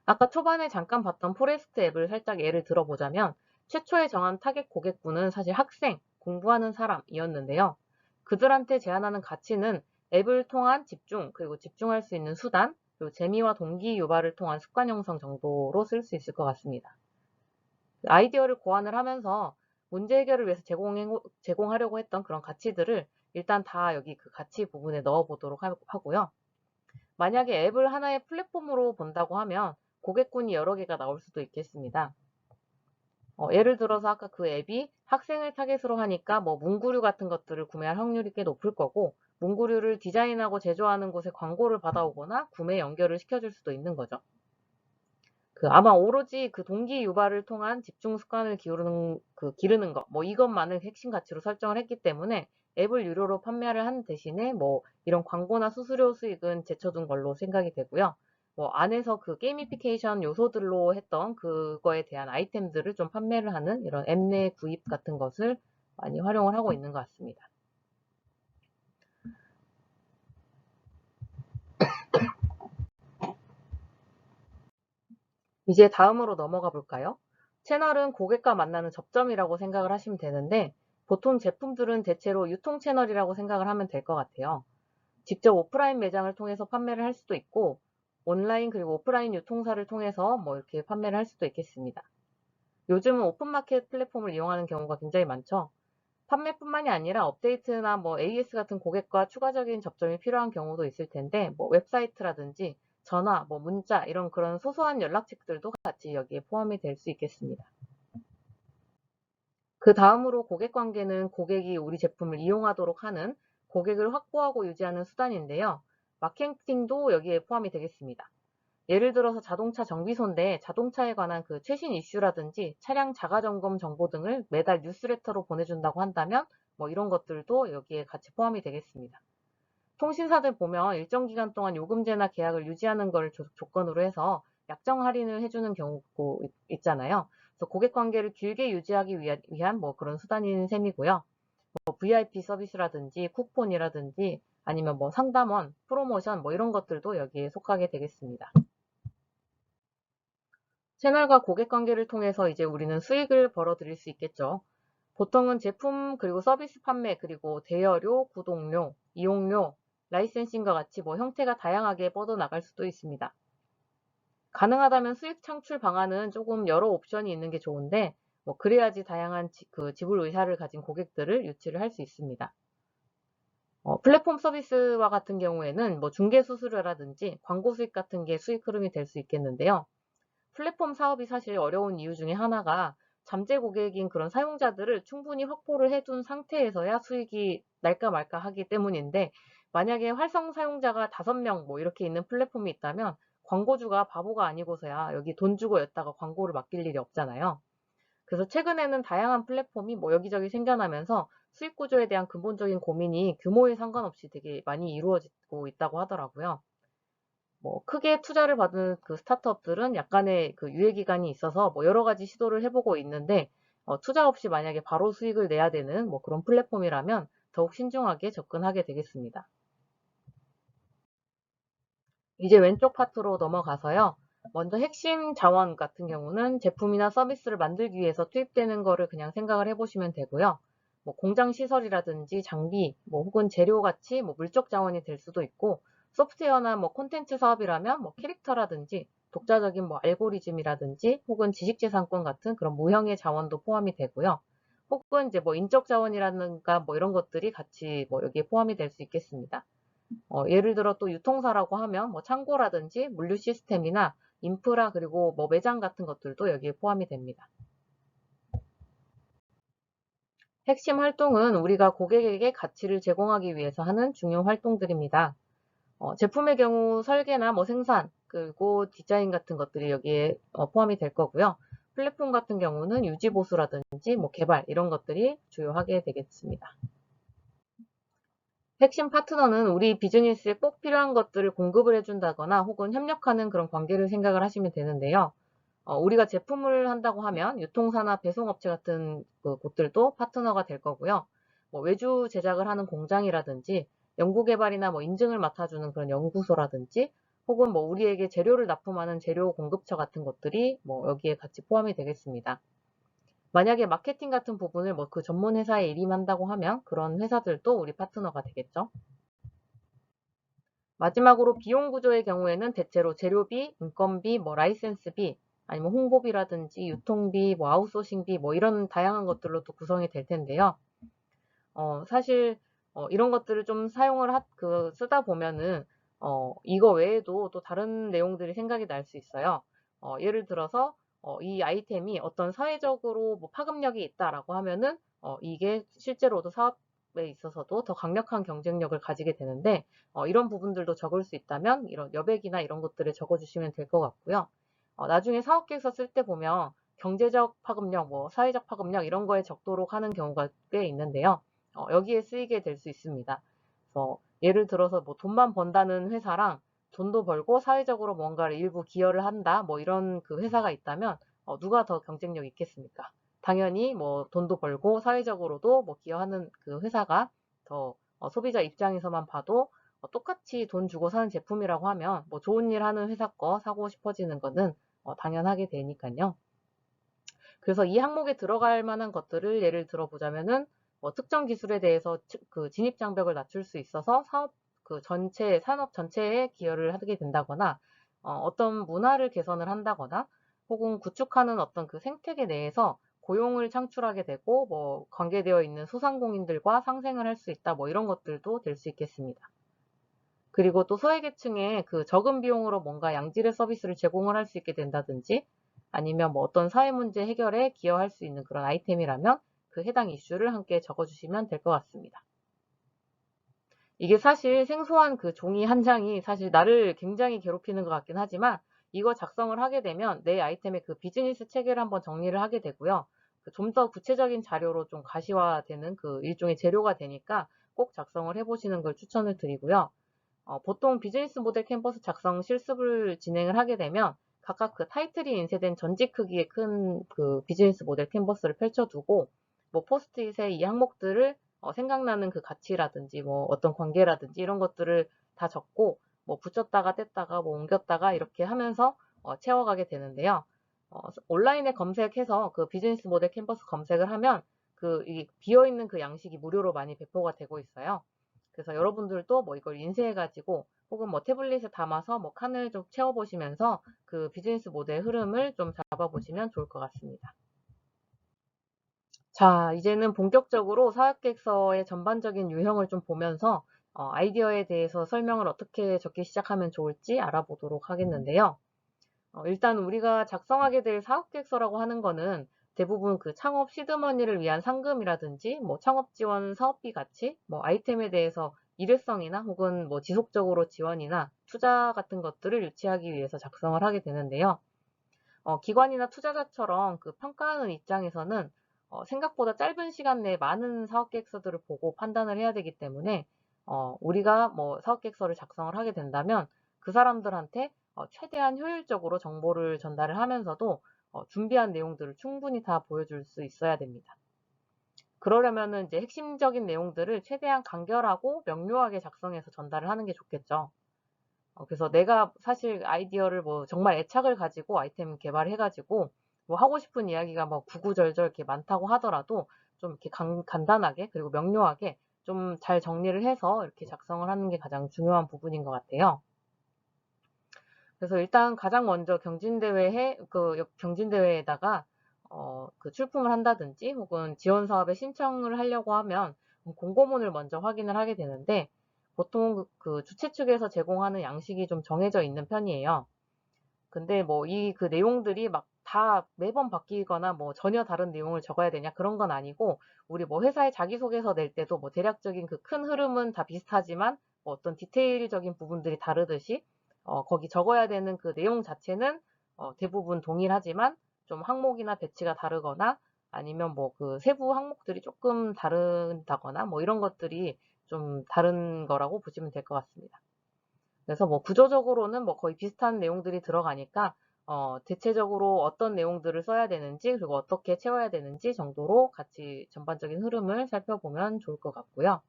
아까 초반에 잠깐 봤던 포레스트 앱을 살짝 예를 들어보자면 최초에 정한 타겟 고객군은 사실 학생, 공부하는 사람이었는데요. 그들한테 제안하는 가치는 앱을 통한 집중, 그리고 집중할 수 있는 수단, 그리고 재미와 동기 유발을 통한 습관 형성 정도로 쓸 수 있을 것 같습니다. 아이디어를 고안을 하면서 문제 해결을 위해서 제공하려고 했던 그런 가치들을 일단 다 여기 그 가치 부분에 넣어보도록 하고요. 만약에 앱을 하나의 플랫폼으로 본다고 하면 고객군이 여러 개가 나올 수도 있겠습니다. 예를 들어서 아까 그 앱이 학생을 타겟으로 하니까 뭐 문구류 같은 것들을 구매할 확률이 꽤 높을 거고 문구류를 디자인하고 제조하는 곳에 광고를 받아오거나 구매 연결을 시켜줄 수도 있는 거죠. 아마 오로지 그 동기 유발을 통한 집중 습관을 기르는 것, 뭐 이것만을 핵심 가치로 설정을 했기 때문에 앱을 유료로 판매를 한 대신에 뭐 이런 광고나 수수료 수익은 제쳐둔 걸로 생각이 되고요. 뭐 안에서 그 게이미피케이션 요소들로 했던 그거에 대한 아이템들을 좀 판매를 하는 이런 앱 내 구입 같은 것을 많이 활용을 하고 있는 것 같습니다. 이제 다음으로 넘어가 볼까요? 채널은 고객과 만나는 접점이라고 생각을 하시면 되는데 보통 제품들은 대체로 유통 채널이라고 생각을 하면 될 것 같아요. 직접 오프라인 매장을 통해서 판매를 할 수도 있고 온라인 그리고 오프라인 유통사를 통해서 뭐 이렇게 판매를 할 수도 있겠습니다. 요즘은 오픈마켓 플랫폼을 이용하는 경우가 굉장히 많죠. 판매뿐만이 아니라 업데이트나 뭐 AS 같은 고객과 추가적인 접점이 필요한 경우도 있을 텐데 뭐 웹사이트라든지 전화, 뭐 문자 이런 그런 소소한 연락책들도 같이 여기에 포함이 될 수 있겠습니다. 그 다음으로 고객 관계는 고객이 우리 제품을 이용하도록 하는 고객을 확보하고 유지하는 수단인데요. 마케팅도 여기에 포함이 되겠습니다. 예를 들어서 자동차 정비소인데 자동차에 관한 그 최신 이슈라든지 차량 자가 점검 정보 등을 매달 뉴스레터로 보내준다고 한다면 뭐 이런 것들도 여기에 같이 포함이 되겠습니다. 통신사들 보면 일정 기간 동안 요금제나 계약을 유지하는 걸 조건으로 해서 약정 할인을 해주는 경우도 있잖아요. 그래서 고객 관계를 길게 유지하기 위한 뭐 그런 수단인 셈이고요. 뭐 VIP 서비스라든지 쿠폰이라든지 아니면 뭐 상담원, 프로모션 뭐 이런 것들도 여기에 속하게 되겠습니다. 채널과 고객 관계를 통해서 이제 우리는 수익을 벌어들일 수 있겠죠. 보통은 제품 그리고 서비스 판매 그리고 대여료, 구독료, 이용료, 라이센싱과 같이 뭐 형태가 다양하게 뻗어나갈 수도 있습니다. 가능하다면 수익 창출 방안은 조금 여러 옵션이 있는 게 좋은데 뭐 그래야지 다양한 지불 의사를 가진 고객들을 유치를 할 수 있습니다. 플랫폼 서비스와 같은 경우에는 뭐 중개 수수료라든지 광고 수익 같은 게 수익 흐름이 될 수 있겠는데요. 플랫폼 사업이 사실 어려운 이유 중에 하나가 잠재 고객인 그런 사용자들을 충분히 확보를 해둔 상태에서야 수익이 날까 말까 하기 때문인데 만약에 활성 사용자가 5명 뭐 이렇게 있는 플랫폼이 있다면 광고주가 바보가 아니고서야 여기 돈 주고 였다가 광고를 맡길 일이 없잖아요. 그래서 최근에는 다양한 플랫폼이 뭐 여기저기 생겨나면서 수익 구조에 대한 근본적인 고민이 규모에 상관없이 되게 많이 이루어지고 있다고 하더라고요. 뭐 크게 투자를 받은 그 스타트업들은 약간의 그 유예 기간이 있어서 뭐 여러 가지 시도를 해보고 있는데 투자 없이 만약에 바로 수익을 내야 되는 뭐 그런 플랫폼이라면 더욱 신중하게 접근하게 되겠습니다. 이제 왼쪽 파트로 넘어가서요. 먼저 핵심 자원 같은 경우는 제품이나 서비스를 만들기 위해서 투입되는 거를 그냥 생각을 해보시면 되고요. 뭐 공장 시설이라든지 장비, 뭐 혹은 재료 같이 뭐 물적 자원이 될 수도 있고, 소프트웨어나 뭐 콘텐츠 사업이라면 뭐 캐릭터라든지 독자적인 뭐 알고리즘이라든지 혹은 지식재산권 같은 그런 무형의 자원도 포함이 되고요. 혹은 이제 뭐 인적 자원이라든가 뭐 이런 것들이 같이 뭐 여기에 포함이 될 수 있겠습니다. 예를 들어 또 유통사라고 하면 뭐 창고라든지 물류 시스템이나 인프라 그리고 뭐 매장 같은 것들도 여기에 포함이 됩니다. 핵심 활동은 우리가 고객에게 가치를 제공하기 위해서 하는 중요 활동들입니다. 제품의 경우 설계나 뭐 생산 그리고 디자인 같은 것들이 여기에 포함이 될 거고요. 플랫폼 같은 경우는 유지 보수라든지 뭐 개발 이런 것들이 주요하게 되겠습니다. 핵심 파트너는 우리 비즈니스에 꼭 필요한 것들을 공급을 해준다거나 혹은 협력하는 그런 관계를 생각을 하시면 되는데요. 우리가 제품을 한다고 하면 유통사나 배송업체 같은 그 곳들도 파트너가 될 거고요. 뭐 외주 제작을 하는 공장이라든지 연구개발이나 뭐 인증을 맡아주는 그런 연구소라든지 혹은 뭐 우리에게 재료를 납품하는 재료 공급처 같은 것들이 뭐 여기에 같이 포함이 되겠습니다. 만약에 마케팅 같은 부분을 뭐 그 전문 회사에 일임한다고 하면 그런 회사들도 우리 파트너가 되겠죠. 마지막으로 비용 구조의 경우에는 대체로 재료비, 인건비, 뭐 라이센스비, 아니면 홍보비라든지 유통비, 뭐 아웃소싱비, 뭐 이런 다양한 것들로 또 구성이 될 텐데요. 사실 이런 것들을 좀 사용을 쓰다 보면은 이거 외에도 또 다른 내용들이 생각이 날 수 있어요. 예를 들어서 이 아이템이 어떤 사회적으로 뭐 파급력이 있다라고 하면은 이게 실제로도 사업에 있어서도 더 강력한 경쟁력을 가지게 되는데 이런 부분들도 적을 수 있다면 이런 여백이나 이런 것들을 적어주시면 될 것 같고요. 나중에 사업 계획서 쓸 때 보면 경제적 파급력, 뭐 사회적 파급력 이런 거에 적도록 하는 경우가 꽤 있는데요. 여기에 쓰이게 될 수 있습니다. 그래서 예를 들어서 뭐 돈만 번다는 회사랑 돈도 벌고 사회적으로 뭔가를 일부 기여를 한다, 뭐 이런 그 회사가 있다면 누가 더 경쟁력 있겠습니까? 당연히 뭐 돈도 벌고 사회적으로도 뭐 기여하는 그 회사가 더 소비자 입장에서만 봐도 똑같이 돈 주고 사는 제품이라고 하면 뭐 좋은 일 하는 회사 거 사고 싶어지는 거는 당연하게 되니까요. 그래서 이 항목에 들어갈 만한 것들을 예를 들어보자면은 뭐 특정 기술에 대해서 그 진입 장벽을 낮출 수 있어서 사업 그 전체 산업 전체에 기여를 하게 된다거나 어떤 문화를 개선을 한다거나 혹은 구축하는 어떤 그 생태계 내에서 고용을 창출하게 되고 뭐 관계되어 있는 소상공인들과 상생을 할 수 있다 뭐 이런 것들도 될 수 있겠습니다. 그리고 또 소외계층에 그 적은 비용으로 뭔가 양질의 서비스를 제공을 할 수 있게 된다든지 아니면 뭐 어떤 사회 문제 해결에 기여할 수 있는 그런 아이템이라면 그 해당 이슈를 함께 적어주시면 될 것 같습니다. 이게 사실 생소한 그 종이 한 장이 사실 나를 굉장히 괴롭히는 것 같긴 하지만 이거 작성을 하게 되면 내 아이템의 그 비즈니스 체계를 한번 정리를 하게 되고요. 좀 더 구체적인 자료로 좀 가시화되는 그 일종의 재료가 되니까 꼭 작성을 해보시는 걸 추천을 드리고요. 보통 비즈니스 모델 캔버스 작성 실습을 진행을 하게 되면 각각 그 타이틀이 인쇄된 전지 크기의 큰 그 비즈니스 모델 캔버스를 펼쳐두고 뭐 포스트잇에 이 항목들을 생각나는 그 가치라든지 뭐 어떤 관계라든지 이런 것들을 다 적고 뭐 붙였다가 뗐다가 뭐 옮겼다가 이렇게 하면서 채워가게 되는데요. 온라인에 검색해서 그 비즈니스 모델 캔버스 검색을 하면 그 비어있는 그 양식이 무료로 많이 배포가 되고 있어요. 그래서 여러분들도 뭐 이걸 인쇄해가지고 혹은 뭐 태블릿에 담아서 뭐 칸을 좀 채워보시면서 그 비즈니스 모델 흐름을 좀 잡아보시면 좋을 것 같습니다. 자, 이제는 본격적으로 사업계획서의 전반적인 유형을 좀 보면서 아이디어에 대해서 설명을 어떻게 적기 시작하면 좋을지 알아보도록 하겠는데요. 일단 우리가 작성하게 될 사업계획서라고 하는 거는 대부분 그 창업 시드머니를 위한 상금이라든지 뭐 창업 지원 사업비 가치, 뭐 아이템에 대해서 일회성이나 혹은 뭐 지속적으로 지원이나 투자 같은 것들을 유치하기 위해서 작성을 하게 되는데요. 기관이나 투자자처럼 그 평가하는 입장에서는 생각보다 짧은 시간 내에 많은 사업계획서들을 보고 판단을 해야 되기 때문에 우리가 뭐 사업계획서를 작성을 하게 된다면 그 사람들한테 최대한 효율적으로 정보를 전달을 하면서도 준비한 내용들을 충분히 다 보여줄 수 있어야 됩니다. 그러려면은 이제 핵심적인 내용들을 최대한 간결하고 명료하게 작성해서 전달을 하는 게 좋겠죠. 그래서 내가 사실 아이디어를 뭐 정말 애착을 가지고 아이템 개발해가지고 뭐 하고 싶은 이야기가 뭐 구구절절 이렇게 많다고 하더라도 좀 이렇게 간단하게 그리고 명료하게 좀 잘 정리를 해서 이렇게 작성을 하는 게 가장 중요한 부분인 것 같아요. 그래서 일단 가장 먼저 경진대회에다가 그 출품을 한다든지 혹은 지원 사업에 신청을 하려고 하면 공고문을 먼저 확인을 하게 되는데 보통 그 주최 측에서 제공하는 양식이 좀 정해져 있는 편이에요. 근데 뭐 그 내용들이 막 다 매번 바뀌거나 뭐 전혀 다른 내용을 적어야 되냐 그런 건 아니고 우리 뭐 회사의 자기소개서 낼 때도 뭐 대략적인 그 큰 흐름은 다 비슷하지만 뭐 어떤 디테일적인 부분들이 다르듯이 거기 적어야 되는 그 내용 자체는 대부분 동일하지만 좀 항목이나 배치가 다르거나 아니면 뭐 그 세부 항목들이 조금 다르다거나 뭐 이런 것들이 좀 다른 거라고 보시면 될 것 같습니다. 그래서 뭐 구조적으로는 뭐 거의 비슷한 내용들이 들어가니까 대체적으로 어떤 내용들을 써야 되는지 그리고 어떻게 채워야 되는지 정도로 같이 전반적인 흐름을 살펴보면 좋을 것 같고요.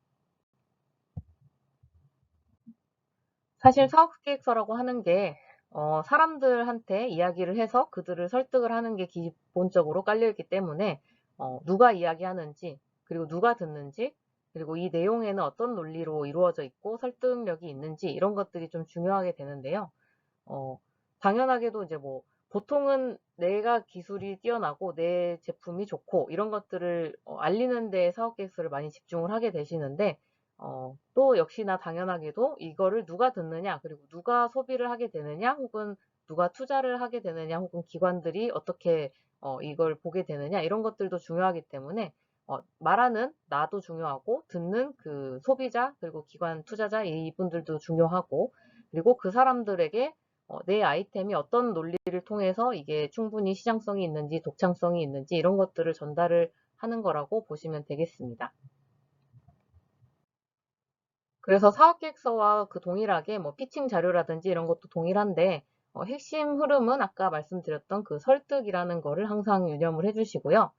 사실 사업계획서라고 하는 게 사람들한테 이야기를 해서 그들을 설득을 하는 게 기본적으로 깔려있기 때문에 누가 이야기하는지 그리고 누가 듣는지 그리고 이 내용에는 어떤 논리로 이루어져 있고 설득력이 있는지 이런 것들이 좀 중요하게 되는데요. 어, 당연하게도 이제 뭐 보통은 내가 기술이 뛰어나고 내 제품이 좋고 이런 것들을 알리는 데 사업 계획서를 많이 집중을 하게 되시는데 또 역시나 당연하게도 이거를 누가 듣느냐 그리고 누가 소비를 하게 되느냐 혹은 누가 투자를 하게 되느냐 혹은 기관들이 어떻게 이걸 보게 되느냐 이런 것들도 중요하기 때문에 말하는 나도 중요하고 듣는 그 소비자 그리고 기관 투자자 이분들도 중요하고 그리고 그 사람들에게 내 아이템이 어떤 논리를 통해서 이게 충분히 시장성이 있는지 독창성이 있는지 이런 것들을 전달을 하는 거라고 보시면 되겠습니다. 그래서 사업계획서와 그 동일하게 뭐 피칭 자료라든지 이런 것도 동일한데 핵심 흐름은 아까 말씀드렸던 그 설득이라는 거를 항상 유념을 해주시고요.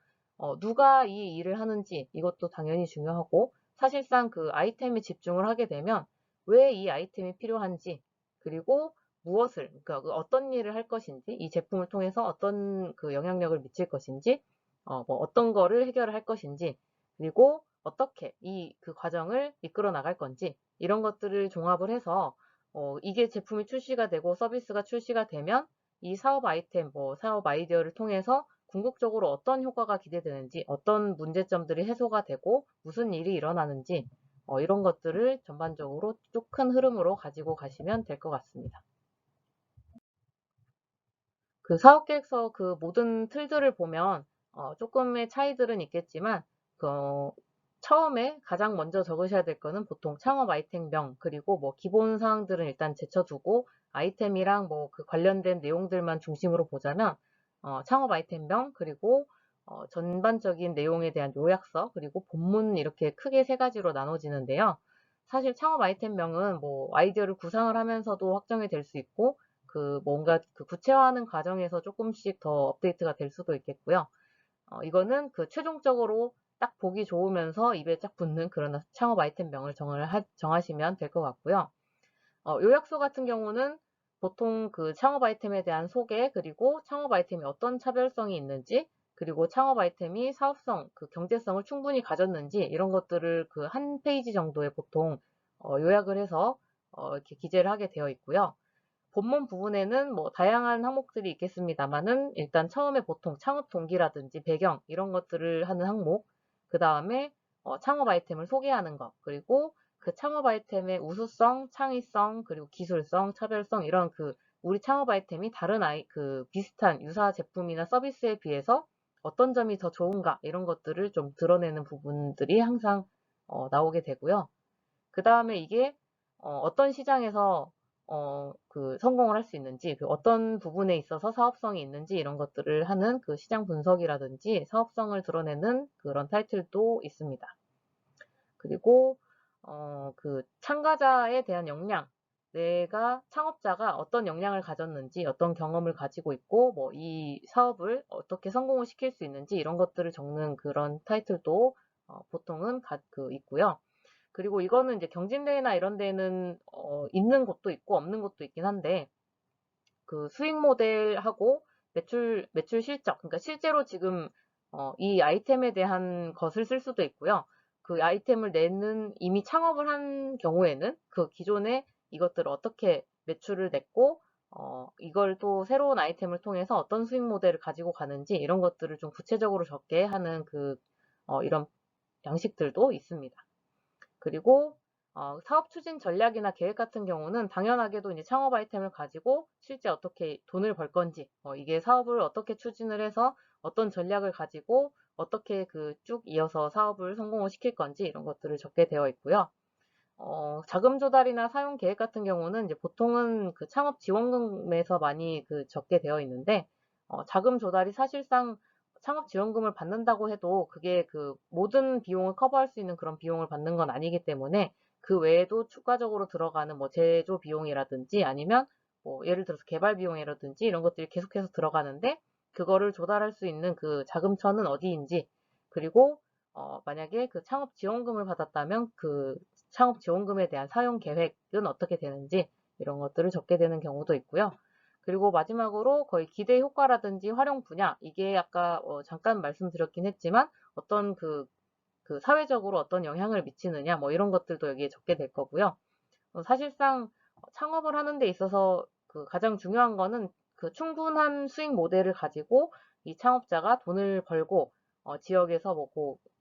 누가 이 일을 하는지 이것도 당연히 중요하고 사실상 그 아이템에 집중을 하게 되면 왜 이 아이템이 필요한지 그리고 무엇을 그러니까 그 어떤 일을 할 것인지 이 제품을 통해서 어떤 그 영향력을 미칠 것인지 뭐 어떤 거를 해결을 할 것인지 그리고 어떻게 그 과정을 이끌어 나갈 건지 이런 것들을 종합을 해서 이게 제품이 출시가 되고 서비스가 출시가 되면 이 사업 아이템, 뭐 사업 아이디어를 통해서 궁극적으로 어떤 효과가 기대되는지, 어떤 문제점들이 해소가 되고 무슨 일이 일어나는지 이런 것들을 전반적으로 쭉 큰 흐름으로 가지고 가시면 될 것 같습니다. 그 사업계획서 그 모든 틀들을 보면 조금의 차이들은 있겠지만 처음에 가장 먼저 적으셔야 될 거는 보통 창업 아이템명 그리고 뭐 기본 사항들은 일단 제쳐두고 아이템이랑 뭐 그 관련된 내용들만 중심으로 보자면 창업 아이템명 그리고 전반적인 내용에 대한 요약서 그리고 본문 이렇게 크게 세 가지로 나눠지는데요. 사실 창업 아이템명은 뭐 아이디어를 구상을 하면서도 확정이 될 수 있고 그 뭔가 그 구체화하는 과정에서 조금씩 더 업데이트가 될 수도 있겠고요. 이거는 그 최종적으로 딱 보기 좋으면서 입에 쫙 붙는 그런 창업 아이템명을 정하시면 될 것 같고요. 요약서 같은 경우는 보통 그 창업 아이템에 대한 소개, 그리고 창업 아이템이 어떤 차별성이 있는지, 그리고 창업 아이템이 사업성, 그 경제성을 충분히 가졌는지, 이런 것들을 그 한 페이지 정도에 보통 요약을 해서 이렇게 기재를 하게 되어 있고요. 본문 부분에는 뭐 다양한 항목들이 있겠습니다만은 일단 처음에 보통 창업 동기라든지 배경 이런 것들을 하는 항목, 그 다음에 창업 아이템을 소개하는 것, 그리고 그 창업 아이템의 우수성, 창의성, 그리고 기술성, 차별성 이런 그 우리 창업 아이템이 다른 그 비슷한 유사 제품이나 서비스에 비해서 어떤 점이 더 좋은가 이런 것들을 좀 드러내는 부분들이 항상 나오게 되고요. 그 다음에 이게 어떤 시장에서 그 성공을 할 수 있는지, 그 어떤 부분에 있어서 사업성이 있는지 이런 것들을 하는 그 시장 분석이라든지 사업성을 드러내는 그런 타이틀도 있습니다. 그리고 그 참가자에 대한 역량, 내가 창업자가 어떤 역량을 가졌는지, 어떤 경험을 가지고 있고, 뭐 이 사업을 어떻게 성공을 시킬 수 있는지 이런 것들을 적는 그런 타이틀도 보통은 있고요. 그리고 이거는 이제 경진대회나 이런 데는 있는 곳도 있고 없는 곳도 있긴 한데, 그 수익 모델하고 매출 실적, 그러니까 실제로 지금 이 아이템에 대한 것을 쓸 수도 있고요. 그 아이템을 내는 이미 창업을 한 경우에는 그 기존에 이것들을 어떻게 매출을 냈고 이걸 또 새로운 아이템을 통해서 어떤 수익 모델을 가지고 가는지 이런 것들을 좀 구체적으로 적게 하는 이런 양식들도 있습니다. 그리고 사업 추진 전략이나 계획 같은 경우는 당연하게도 이제 창업 아이템을 가지고 실제 어떻게 돈을 벌 건지, 이게 사업을 어떻게 추진을 해서 어떤 전략을 가지고 어떻게 그 쭉 이어서 사업을 성공을 시킬 건지 이런 것들을 적게 되어 있고요. 자금 조달이나 사용 계획 같은 경우는 이제 보통은 그 창업 지원금에서 많이 그 적게 되어 있는데, 자금 조달이 사실상 창업 지원금을 받는다고 해도 그게 그 모든 비용을 커버할 수 있는 그런 비용을 받는 건 아니기 때문에 그 외에도 추가적으로 들어가는 뭐 제조 비용이라든지 아니면 뭐 예를 들어서 개발 비용이라든지 이런 것들이 계속해서 들어가는데, 그거를 조달할 수 있는 그 자금처는 어디인지, 그리고 만약에 그 창업 지원금을 받았다면 그 창업 지원금에 대한 사용 계획은 어떻게 되는지 이런 것들을 적게 되는 경우도 있고요. 그리고 마지막으로 거의 기대 효과라든지 활용 분야, 이게 아까 잠깐 말씀드렸긴 했지만 어떤 그 사회적으로 어떤 영향을 미치느냐 뭐 이런 것들도 여기에 적게 될 거고요. 사실상 창업을 하는 데 있어서 그 가장 중요한 거는 그 충분한 수익 모델을 가지고 이 창업자가 돈을 벌고 지역에서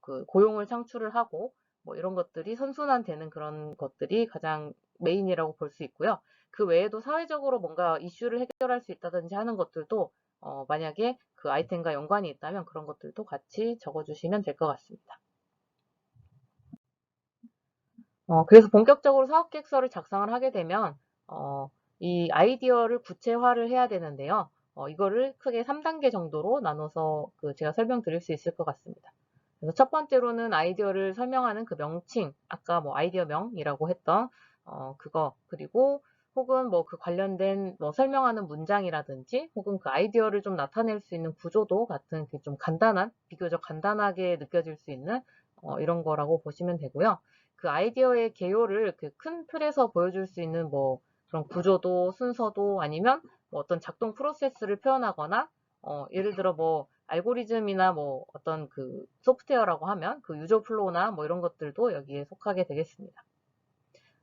그 고용을 창출을 하고 뭐 이런 것들이 선순환되는 그런 것들이 가장 메인이라고 볼 수 있고요. 그 외에도 사회적으로 뭔가 이슈를 해결할 수 있다든지 하는 것들도 만약에 그 아이템과 연관이 있다면 그런 것들도 같이 적어주시면 될 것 같습니다. 그래서 본격적으로 사업계획서를 작성을 하게 되면 이 아이디어를 구체화를 해야 되는데요. 이거를 크게 3단계 정도로 나눠서 제가 설명드릴 수 있을 것 같습니다. 그래서 첫 번째로는 아이디어를 설명하는 그 명칭, 아까 뭐 아이디어명이라고 했던 그거, 그리고 혹은 뭐 그 관련된 뭐 설명하는 문장이라든지 혹은 그 아이디어를 좀 나타낼 수 있는 구조도 같은 좀 간단한, 비교적 간단하게 느껴질 수 있는 이런 거라고 보시면 되고요. 그 아이디어의 개요를 그 큰 틀에서 보여줄 수 있는 뭐 그런 구조도 순서도 아니면 뭐 어떤 작동 프로세스를 표현하거나 예를 들어 뭐 알고리즘이나 뭐 어떤 그 소프트웨어라고 하면 그 유저 플로우나 뭐 이런 것들도 여기에 속하게 되겠습니다.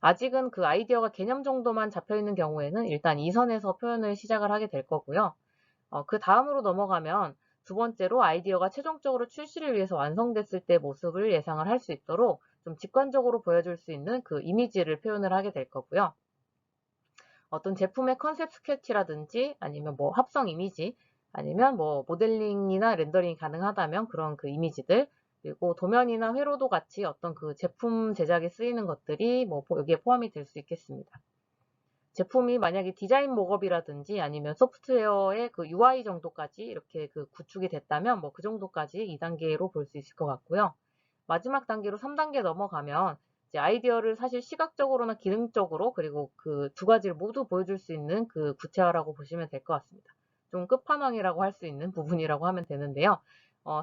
아직은 그 아이디어가 개념 정도만 잡혀 있는 경우에는 일단 이 선에서 표현을 시작을 하게 될 거고요. 그 다음으로 넘어가면 두 번째로 아이디어가 최종적으로 출시를 위해서 완성됐을 때 모습을 예상을 할 수 있도록 좀 직관적으로 보여줄 수 있는 그 이미지를 표현을 하게 될 거고요. 어떤 제품의 컨셉 스케치라든지 아니면 뭐 합성 이미지 아니면 뭐 모델링이나 렌더링이 가능하다면 그런 그 이미지들, 그리고 도면이나 회로도 같이 어떤 그 제품 제작에 쓰이는 것들이 뭐 여기에 포함이 될 수 있겠습니다. 제품이 만약에 디자인 목업이라든지 아니면 소프트웨어의 그 UI 정도까지 이렇게 그 구축이 됐다면 뭐 그 정도까지 2단계로 볼 수 있을 것 같고요. 마지막 단계로 3단계 넘어가면 이제 아이디어를 사실 시각적으로나 기능적으로 그리고 그 두 가지를 모두 보여줄 수 있는 그 구체화라고 보시면 될 것 같습니다. 좀 끝판왕이라고 할 수 있는 부분이라고 하면 되는데요.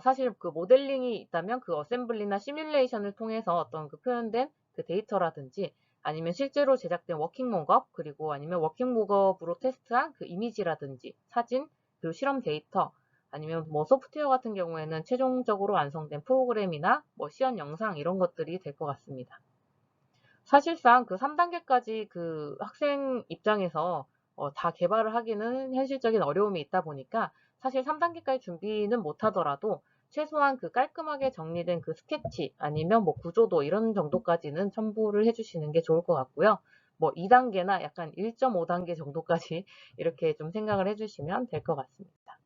사실 그 모델링이 있다면 그 어셈블리나 시뮬레이션을 통해서 어떤 그 표현된 그 데이터라든지 아니면 실제로 제작된 워킹 목업, 그리고 아니면 워킹 목업으로 테스트한 그 이미지라든지 사진, 그리고 실험 데이터, 아니면 뭐 소프트웨어 같은 경우에는 최종적으로 완성된 프로그램이나 뭐 시연 영상 이런 것들이 될 것 같습니다. 사실상 그 3단계까지 그 학생 입장에서 다 개발을 하기는 현실적인 어려움이 있다 보니까 사실 3단계까지 준비는 못 하더라도 최소한 그 깔끔하게 정리된 그 스케치 아니면 뭐 구조도 이런 정도까지는 첨부를 해주시는 게 좋을 것 같고요. 뭐 2단계나 약간 1.5단계 정도까지 이렇게 좀 생각을 해주시면 될 것 같습니다.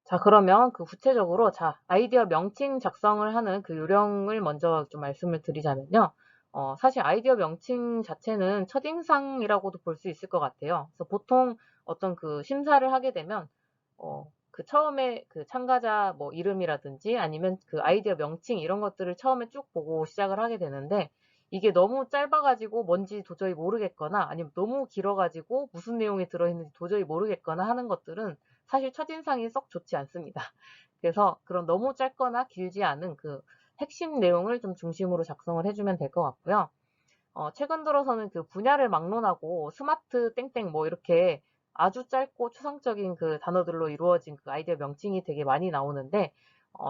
자, 그러면 그 구체적으로 아이디어 명칭 작성을 하는 그 요령을 먼저 좀 말씀을 드리자면요. 사실 아이디어 명칭 자체는 첫인상이라고도 볼 수 있을 것 같아요. 그래서 보통 어떤 그 심사를 하게 되면 그 처음에 그 참가자 뭐 이름이라든지 아니면 그 아이디어 명칭 이런 것들을 처음에 쭉 보고 시작을 하게 되는데, 이게 너무 짧아가지고 뭔지 도저히 모르겠거나 아니면 너무 길어가지고 무슨 내용이 들어있는지 도저히 모르겠거나 하는 것들은 사실 첫인상이 썩 좋지 않습니다. 그래서 그런 너무 짧거나 길지 않은 핵심 내용을 좀 중심으로 작성을 해주면 될 것 같고요. 최근 들어서는 그 분야를 막론하고 스마트 땡땡 뭐 이렇게 아주 짧고 추상적인 그 단어들로 이루어진 그 아이디어 명칭이 되게 많이 나오는데,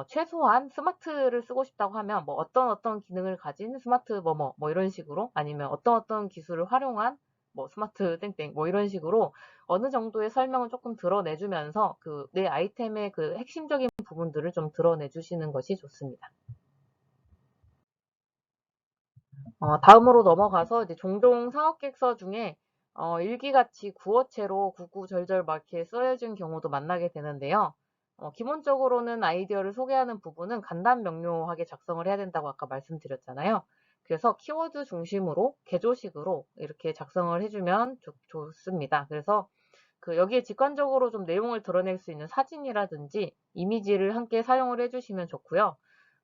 최소한 스마트를 쓰고 싶다고 하면 뭐 어떤 기능을 가진 스마트 뭐 이런 식으로, 아니면 어떤 기술을 활용한 뭐 스마트 땡땡 뭐 이런 식으로 어느 정도의 설명을 조금 드러내주면서 그 내 아이템의 그 핵심적인 부분들을 좀 드러내 주시는 것이 좋습니다. 다음으로 넘어가서 이제 종종 사업계획서 중에 일기같이 구어체로 구구절절 막 이렇게 쓰여진 경우도 만나게 되는데요. 기본적으로는 아이디어를 소개하는 부분은 간단 명료하게 작성을 해야 된다고 아까 말씀드렸잖아요. 그래서 키워드 중심으로 개조식으로 이렇게 작성을 해주면 좋습니다. 그래서 그 여기에 직관적으로 좀 내용을 드러낼 수 있는 사진이라든지 이미지를 함께 사용을 해주시면 좋고요.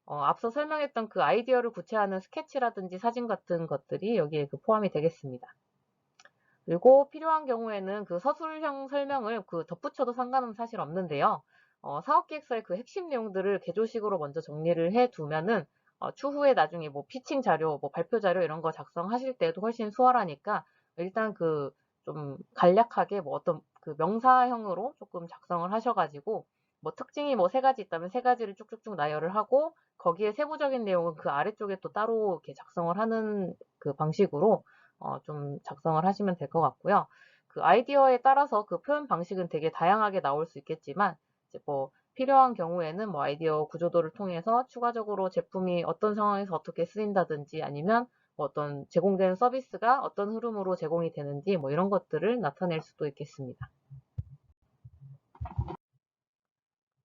앞서 설명했던 그 아이디어를 구체화하는 스케치라든지 사진 같은 것들이 여기에 그 포함이 되겠습니다. 그리고 필요한 경우에는 그 서술형 설명을 그 덧붙여도 상관은 사실 없는데요. 사업계획서의 그 핵심 내용들을 개조식으로 먼저 정리를 해두면은 추후에 나중에 뭐 피칭 자료, 뭐 발표 자료 이런 거 작성하실 때도 훨씬 수월하니까 일단 그 좀 간략하게 뭐 어떤 그 명사형으로 조금 작성을 하셔가지고 뭐 특징이 뭐 세 가지 있다면 세 가지를 쭉쭉쭉 나열을 하고 거기에 세부적인 내용은 그 아래쪽에 또 따로 이렇게 작성을 하는 그 방식으로 좀 작성을 하시면 될 것 같고요. 그 아이디어에 따라서 그 표현 방식은 되게 다양하게 나올 수 있겠지만, 이제 뭐 필요한 경우에는 뭐 아이디어 구조도를 통해서 추가적으로 제품이 어떤 상황에서 어떻게 쓰인다든지, 아니면 뭐 어떤 제공되는 서비스가 어떤 흐름으로 제공이 되는지 뭐 이런 것들을 나타낼 수도 있겠습니다.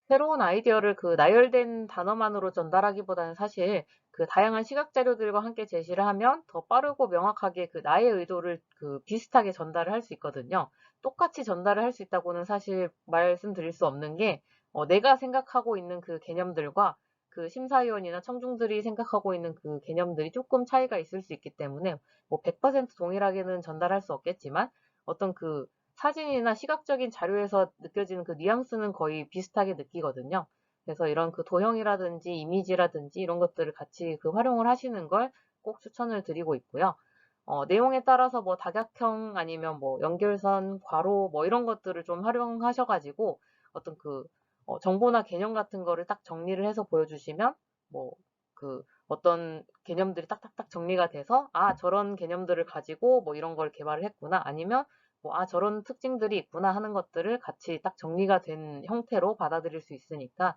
새로운 아이디어를 그 나열된 단어만으로 전달하기보다는 사실 그 다양한 시각 자료들과 함께 제시를 하면 더 빠르고 명확하게 그 나의 의도를 그 비슷하게 전달을 할 수 있거든요. 똑같이 전달을 할 수 있다고는 사실 말씀드릴 수 없는 게, 내가 생각하고 있는 그 개념들과 그 심사위원이나 청중들이 생각하고 있는 그 개념들이 조금 차이가 있을 수 있기 때문에 뭐 100% 동일하게는 전달할 수 없겠지만, 어떤 그 사진이나 시각적인 자료에서 느껴지는 그 뉘앙스는 거의 비슷하게 느끼거든요. 그래서 이런 그 도형이라든지 이미지라든지 이런 것들을 같이 그 활용을 하시는 걸 꼭 추천을 드리고 있고요. 내용에 따라서 뭐 다각형 아니면 뭐 연결선, 괄호 뭐 이런 것들을 좀 활용하셔가지고 어떤 그 정보나 개념 같은 거를 딱 정리를 해서 보여주시면 뭐 그 어떤 개념들이 딱딱딱 정리가 돼서 아 저런 개념들을 가지고 뭐 이런 걸 개발을 했구나, 아니면 뭐 아 저런 특징들이 있구나 하는 것들을 같이 딱 정리가 된 형태로 받아들일 수 있으니까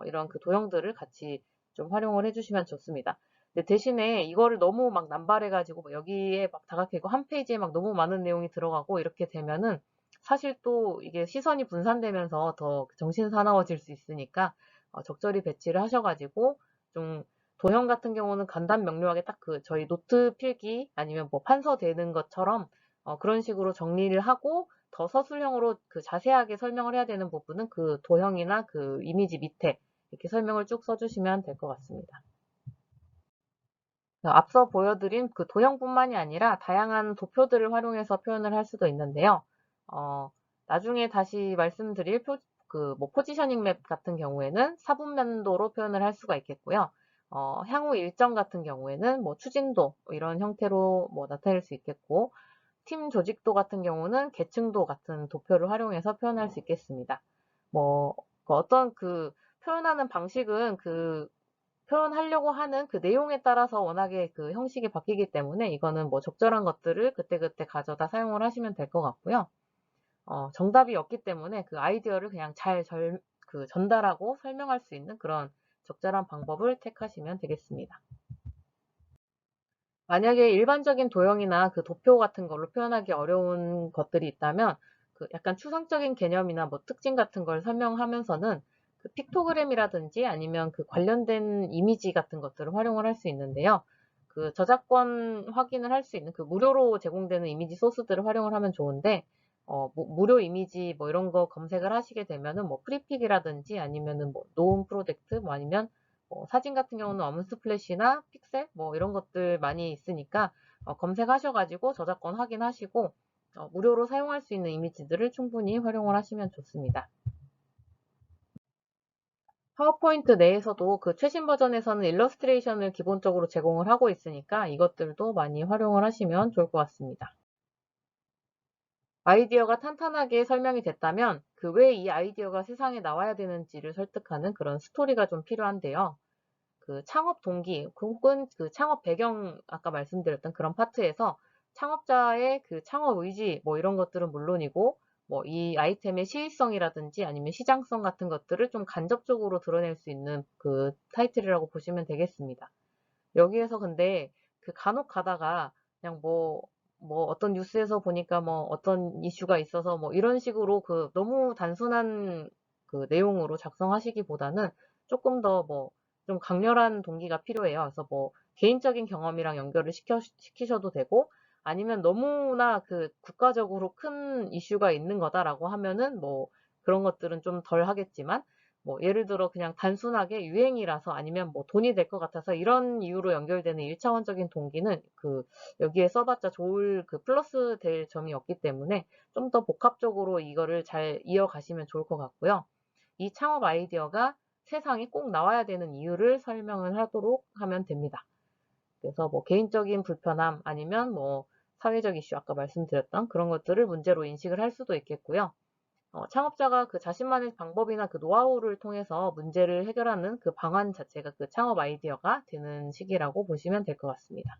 이런 그 도형들을 같이 좀 활용을 해주시면 좋습니다. 근데 대신에 이거를 너무 막 남발해가지고 뭐 여기에 막 다각이고 한 페이지에 막 너무 많은 내용이 들어가고 이렇게 되면은 사실 또 이게 시선이 분산되면서 더 정신 사나워질 수 있으니까 적절히 배치를 하셔가지고 좀 도형 같은 경우는 간단 명료하게 딱 그 저희 노트 필기 아니면 뭐 판서되는 것처럼 그런 식으로 정리를 하고 더 서술형으로 그 자세하게 설명을 해야 되는 부분은 그 도형이나 그 이미지 밑에 이렇게 설명을 쭉 써주시면 될 것 같습니다. 앞서 보여드린 그 도형뿐만이 아니라 다양한 도표들을 활용해서 표현을 할 수도 있는데요. 나중에 다시 말씀드릴 뭐 포지셔닝 맵 같은 경우에는 사분면도로 표현을 할 수가 있겠고요. 향후 일정 같은 경우에는 뭐 추진도 이런 형태로 뭐 나타낼 수 있겠고, 팀 조직도 같은 경우는 계층도 같은 도표를 활용해서 표현할 수 있겠습니다. 뭐 어떤 그 표현하는 방식은 그 표현하려고 하는 그 내용에 따라서 워낙에 그 형식이 바뀌기 때문에 이거는 뭐 적절한 것들을 그때그때 가져다 사용을 하시면 될 것 같고요. 정답이 없기 때문에 그 아이디어를 그냥 그 전달하고 설명할 수 있는 그런 적절한 방법을 택하시면 되겠습니다. 만약에 일반적인 도형이나 그 도표 같은 걸로 표현하기 어려운 것들이 있다면 그 약간 추상적인 개념이나 뭐 특징 같은 걸 설명하면서는 그 픽토그램이라든지 아니면 그 관련된 이미지 같은 것들을 활용을 할 수 있는데요. 그 저작권 확인을 할 수 있는 그 무료로 제공되는 이미지 소스들을 활용을 하면 좋은데, 뭐 무료 이미지 뭐 이런 거 검색을 하시게 되면은 뭐 프리픽이라든지 아니면은 뭐 노은 프로젝트 뭐 아니면 사진 같은 경우는 엄스플래시나 픽셀 뭐 이런 것들 많이 있으니까 검색하셔가지고 저작권 확인하시고 무료로 사용할 수 있는 이미지들을 충분히 활용을 하시면 좋습니다. 파워포인트 내에서도 그 최신 버전에서는 일러스트레이션을 기본적으로 제공을 하고 있으니까 이것들도 많이 활용을 하시면 좋을 것 같습니다. 아이디어가 탄탄하게 설명이 됐다면 그 왜 이 아이디어가 세상에 나와야 되는지를 설득하는 그런 스토리가 좀 필요한데요. 그 창업 동기 혹은 그 창업 배경 아까 말씀드렸던 그런 파트에서 창업자의 그 창업 의지 뭐 이런 것들은 물론이고 뭐 이 아이템의 시의성이라든지 아니면 시장성 같은 것들을 좀 간접적으로 드러낼 수 있는 그 타이틀이라고 보시면 되겠습니다. 여기에서 근데 그 간혹 가다가 그냥 뭐 어떤 뉴스에서 보니까 뭐 어떤 이슈가 있어서 뭐 이런 식으로 그 너무 단순한 그 내용으로 작성하시기보다는 조금 더 뭐 좀 강렬한 동기가 필요해요. 그래서 뭐 개인적인 경험이랑 연결을 시키셔도 되고 아니면 너무나 그 국가적으로 큰 이슈가 있는 거다라고 하면은 뭐 그런 것들은 좀 덜 하겠지만 뭐 예를 들어 그냥 단순하게 유행이라서 아니면 뭐 돈이 될 것 같아서 이런 이유로 연결되는 일차원적인 동기는 그 여기에 써봤자 좋을 그 플러스 될 점이 없기 때문에 좀 더 복합적으로 이거를 잘 이어가시면 좋을 것 같고요. 이 창업 아이디어가 세상에 꼭 나와야 되는 이유를 설명을 하도록 하면 됩니다. 그래서 뭐 개인적인 불편함 아니면 뭐 사회적 이슈 아까 말씀드렸던 그런 것들을 문제로 인식을 할 수도 있겠고요. 창업자가 그 자신만의 방법이나 그 노하우를 통해서 문제를 해결하는 그 방안 자체가 그 창업 아이디어가 되는 시기라고 보시면 될 것 같습니다.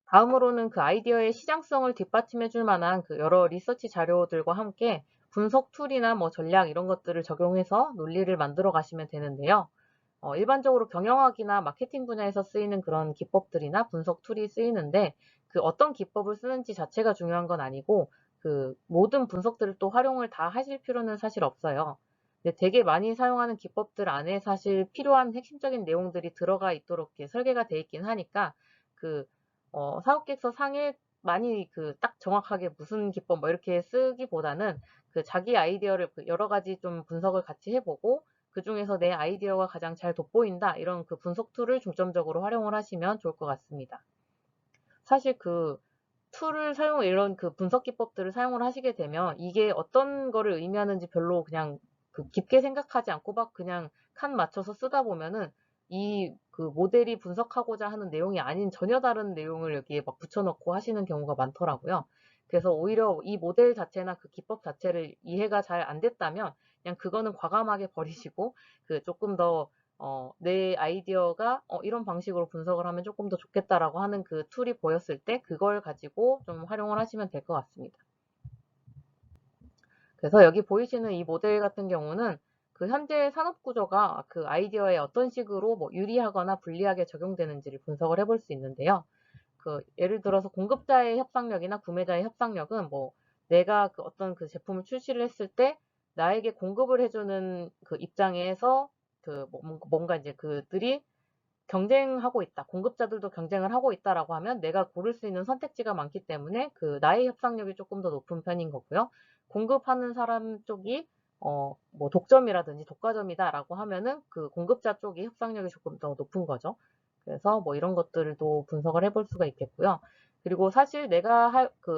다음으로는 그 아이디어의 시장성을 뒷받침해 줄 만한 그 여러 리서치 자료들과 함께 분석 툴이나 뭐 전략 이런 것들을 적용해서 논리를 만들어 가시면 되는데요. 일반적으로 경영학이나 마케팅 분야에서 쓰이는 그런 기법들이나 분석 툴이 쓰이는데 그 어떤 기법을 쓰는지 자체가 중요한 건 아니고 그 모든 분석들을 또 활용을 다 하실 필요는 사실 없어요. 근데 되게 많이 사용하는 기법들 안에 사실 필요한 핵심적인 내용들이 들어가 있도록 이렇게 설계가 돼 있긴 하니까 그 사업계획서 상에 많이 그 딱 정확하게 무슨 기법 뭐 이렇게 쓰기보다는 그 자기 아이디어를 그 여러 가지 좀 분석을 같이 해보고 그중에서 내 아이디어가 가장 잘 돋보인다 이런 그 분석 툴을 중점적으로 활용을 하시면 좋을 것 같습니다. 사실 그 툴을 이런 그 분석 기법들을 사용을 하시게 되면 이게 어떤 거를 의미하는지 별로 그냥 그 깊게 생각하지 않고 막 그냥 칸 맞춰서 쓰다 보면은 이 그 모델이 분석하고자 하는 내용이 아닌 전혀 다른 내용을 여기에 막 붙여넣고 하시는 경우가 많더라고요. 그래서 오히려 이 모델 자체나 그 기법 자체를 이해가 잘 안 됐다면 그냥 그거는 과감하게 버리시고 그 조금 더 내 아이디어가 이런 방식으로 분석을 하면 조금 더 좋겠다라고 하는 그 툴이 보였을 때 그걸 가지고 좀 활용을 하시면 될 것 같습니다. 그래서 여기 보이시는 이 모델 같은 경우는 그 현재 산업 구조가 그 아이디어에 어떤 식으로 뭐 유리하거나 불리하게 적용되는지를 분석을 해볼 수 있는데요. 그 예를 들어서 공급자의 협상력이나 구매자의 협상력은 뭐 내가 그 어떤 그 제품을 출시를 했을 때 나에게 공급을 해주는 그 입장에서 그 뭔가 이제 그들이 경쟁하고 있다. 공급자들도 경쟁을 하고 있다라고 하면 내가 고를 수 있는 선택지가 많기 때문에 그 나의 협상력이 조금 더 높은 편인 거고요. 공급하는 사람 쪽이 뭐 독점이라든지 독과점이다라고 하면은 그 공급자 쪽이 협상력이 조금 더 높은 거죠. 그래서 뭐 이런 것들도 분석을 해볼 수가 있겠고요. 그리고 사실 내가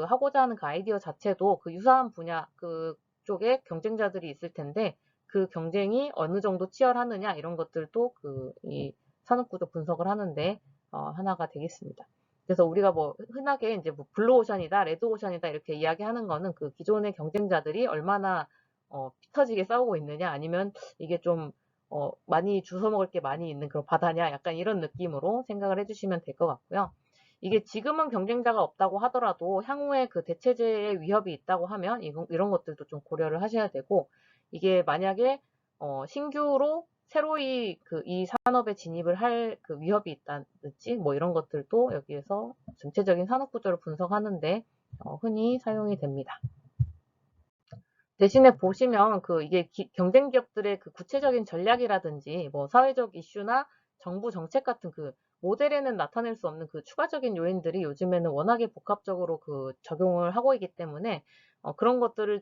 하고자 하는 그 아이디어 자체도 그 유사한 분야 그쪽에 경쟁자들이 있을 텐데 그 경쟁이 어느 정도 치열하느냐 이런 것들도 이 산업구조 분석을 하는데 하나가 되겠습니다. 그래서 우리가 뭐 흔하게 이제 뭐 블루오션이다, 레드오션이다 이렇게 이야기하는 거는 그 기존의 경쟁자들이 얼마나 피 터지게 싸우고 있느냐 아니면 이게 좀 많이 주워 먹을 게 많이 있는 그런 바다냐 약간 이런 느낌으로 생각을 해주시면 될 것 같고요. 이게 지금은 경쟁자가 없다고 하더라도 향후에 그 대체제의 위협이 있다고 하면 이런 것들도 좀 고려를 하셔야 되고 이게 만약에 신규로 새로이 이 산업에 진입을 할 그 위협이 있다든지 뭐 이런 것들도 여기에서 전체적인 산업 구조를 분석하는데 흔히 사용이 됩니다. 대신에 보시면 이게 경쟁 기업들의 그 구체적인 전략이라든지 뭐 사회적 이슈나 정부 정책 같은 그 모델에는 나타낼 수 없는 그 추가적인 요인들이 요즘에는 워낙에 복합적으로 그 적용을 하고 있기 때문에 그런 것들을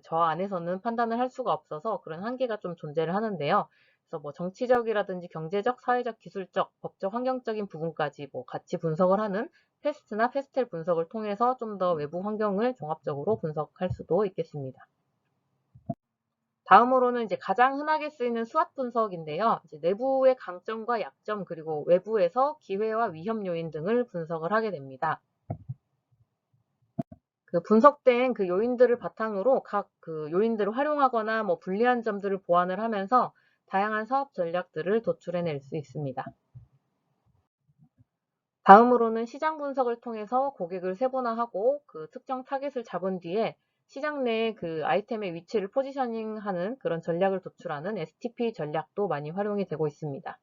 저 안에서는 판단을 할 수가 없어서 그런 한계가 좀 존재를 하는데요. 그래서 뭐 정치적이라든지 경제적, 사회적, 기술적, 법적, 환경적인 부분까지 뭐 같이 분석을 하는 패스트나 패스텔 분석을 통해서 좀 더 외부 환경을 종합적으로 분석할 수도 있겠습니다. 다음으로는 이제 가장 흔하게 쓰이는 수학 분석인데요. 이제 내부의 강점과 약점 그리고 외부에서 기회와 위험 요인 등을 분석을 하게 됩니다. 그 분석된 그 요인들을 바탕으로 각 그 요인들을 활용하거나 뭐 불리한 점들을 보완을 하면서 다양한 사업 전략들을 도출해낼 수 있습니다. 다음으로는 시장 분석을 통해서 고객을 세분화하고 그 특정 타겟을 잡은 뒤에 시장 내에 그 아이템의 위치를 포지셔닝하는 그런 전략을 도출하는 STP 전략도 많이 활용이 되고 있습니다.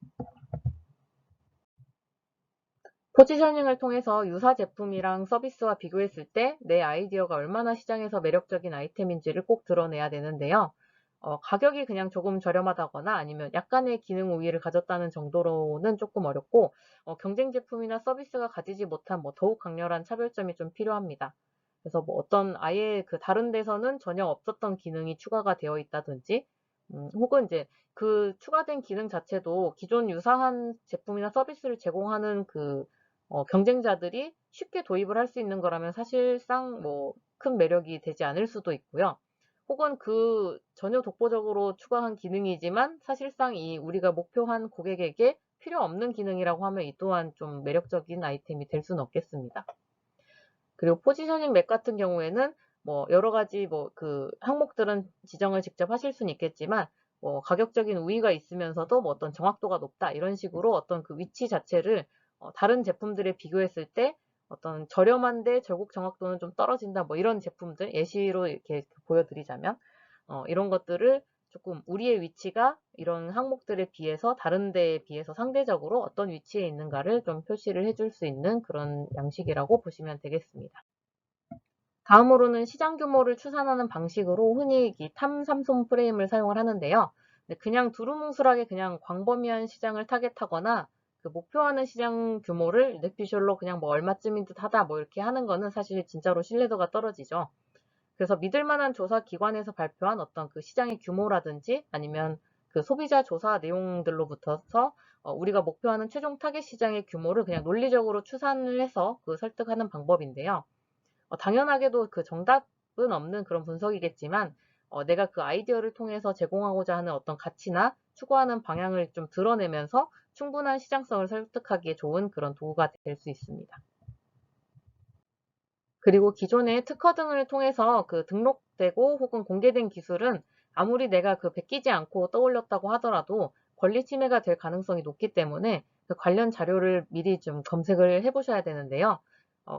포지셔닝을 통해서 유사 제품이랑 서비스와 비교했을 때 내 아이디어가 얼마나 시장에서 매력적인 아이템인지를 꼭 드러내야 되는데요. 가격이 그냥 조금 저렴하다거나 아니면 약간의 기능 우위를 가졌다는 정도로는 조금 어렵고, 경쟁 제품이나 서비스가 가지지 못한 뭐 더욱 강렬한 차별점이 좀 필요합니다. 그래서 뭐 어떤 아예 그 다른 데서는 전혀 없었던 기능이 추가가 되어 있다든지, 혹은 이제 그 추가된 기능 자체도 기존 유사한 제품이나 서비스를 제공하는 그 경쟁자들이 쉽게 도입을 할 수 있는 거라면 사실상 뭐 큰 매력이 되지 않을 수도 있고요. 혹은 그 전혀 독보적으로 추가한 기능이지만 사실상 이 우리가 목표한 고객에게 필요 없는 기능이라고 하면 이 또한 좀 매력적인 아이템이 될 수는 없겠습니다. 그리고 포지셔닝 맵 같은 경우에는 뭐 여러 가지 뭐 그 항목들은 지정을 직접 하실 수는 있겠지만 뭐 가격적인 우위가 있으면서도 뭐 어떤 정확도가 높다 이런 식으로 어떤 그 위치 자체를 다른 제품들에 비교했을 때 어떤 저렴한데 결국 정확도는 좀 떨어진다 뭐 이런 제품들 예시로 이렇게 보여드리자면 이런 것들을 조금 우리의 위치가 이런 항목들에 비해서 다른 데에 비해서 상대적으로 어떤 위치에 있는가를 좀 표시를 해줄 수 있는 그런 양식이라고 보시면 되겠습니다. 다음으로는 시장 규모를 추산하는 방식으로 흔히 이 탐삼손 프레임을 사용을 하는데요. 그냥 두루뭉술하게 그냥 광범위한 시장을 타겟하거나 그 목표하는 시장 규모를 넷피셜로 그냥 뭐 얼마쯤인 듯 하다 뭐 이렇게 하는 거는 사실 진짜로 신뢰도가 떨어지죠. 그래서 믿을 만한 조사 기관에서 발표한 어떤 그 시장의 규모라든지 아니면 그 소비자 조사 내용들로부터서 우리가 목표하는 최종 타겟 시장의 규모를 그냥 논리적으로 추산을 해서 그 설득하는 방법인데요. 당연하게도 그 정답은 없는 그런 분석이겠지만 내가 그 아이디어를 통해서 제공하고자 하는 어떤 가치나 추구하는 방향을 좀 드러내면서 충분한 시장성을 설득하기에 좋은 그런 도구가 될 수 있습니다. 그리고 기존의 특허 등을 통해서 그 등록되고 혹은 공개된 기술은 아무리 내가 그 베끼지 않고 떠올렸다고 하더라도 권리 침해가 될 가능성이 높기 때문에 그 관련 자료를 미리 좀 검색을 해보셔야 되는데요.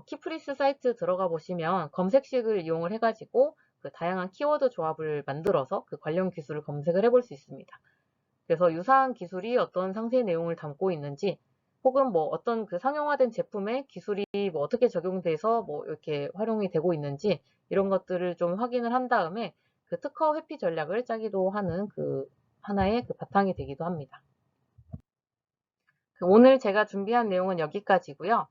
키프리스 사이트 들어가 보시면 검색식을 이용을 해가지고 그 다양한 키워드 조합을 만들어서 그 관련 기술을 검색을 해볼 수 있습니다. 그래서 유사한 기술이 어떤 상세 내용을 담고 있는지 혹은 뭐 어떤 그 상용화된 제품에 기술이 뭐 어떻게 적용돼서 뭐 이렇게 활용이 되고 있는지 이런 것들을 좀 확인을 한 다음에 그 특허 회피 전략을 짜기도 하는 그 하나의 그 바탕이 되기도 합니다. 오늘 제가 준비한 내용은 여기까지고요.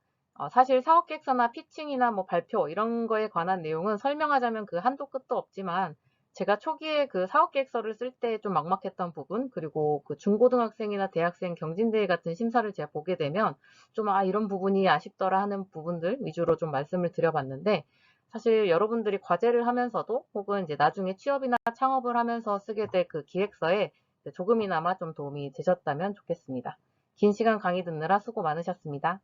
사실 사업 계획서나 피칭이나 뭐 발표 이런 거에 관한 내용은 설명하자면 그 한도 끝도 없지만 제가 초기에 그 사업 계획서를 쓸 때 좀 막막했던 부분 그리고 그 중고등학생이나 대학생 경진대회 같은 심사를 제가 보게 되면 좀 이런 부분이 아쉽더라 하는 부분들 위주로 좀 말씀을 드려봤는데 사실 여러분들이 과제를 하면서도 혹은 이제 나중에 취업이나 창업을 하면서 쓰게 될 그 기획서에 조금이나마 좀 도움이 되셨다면 좋겠습니다. 긴 시간 강의 듣느라 수고 많으셨습니다.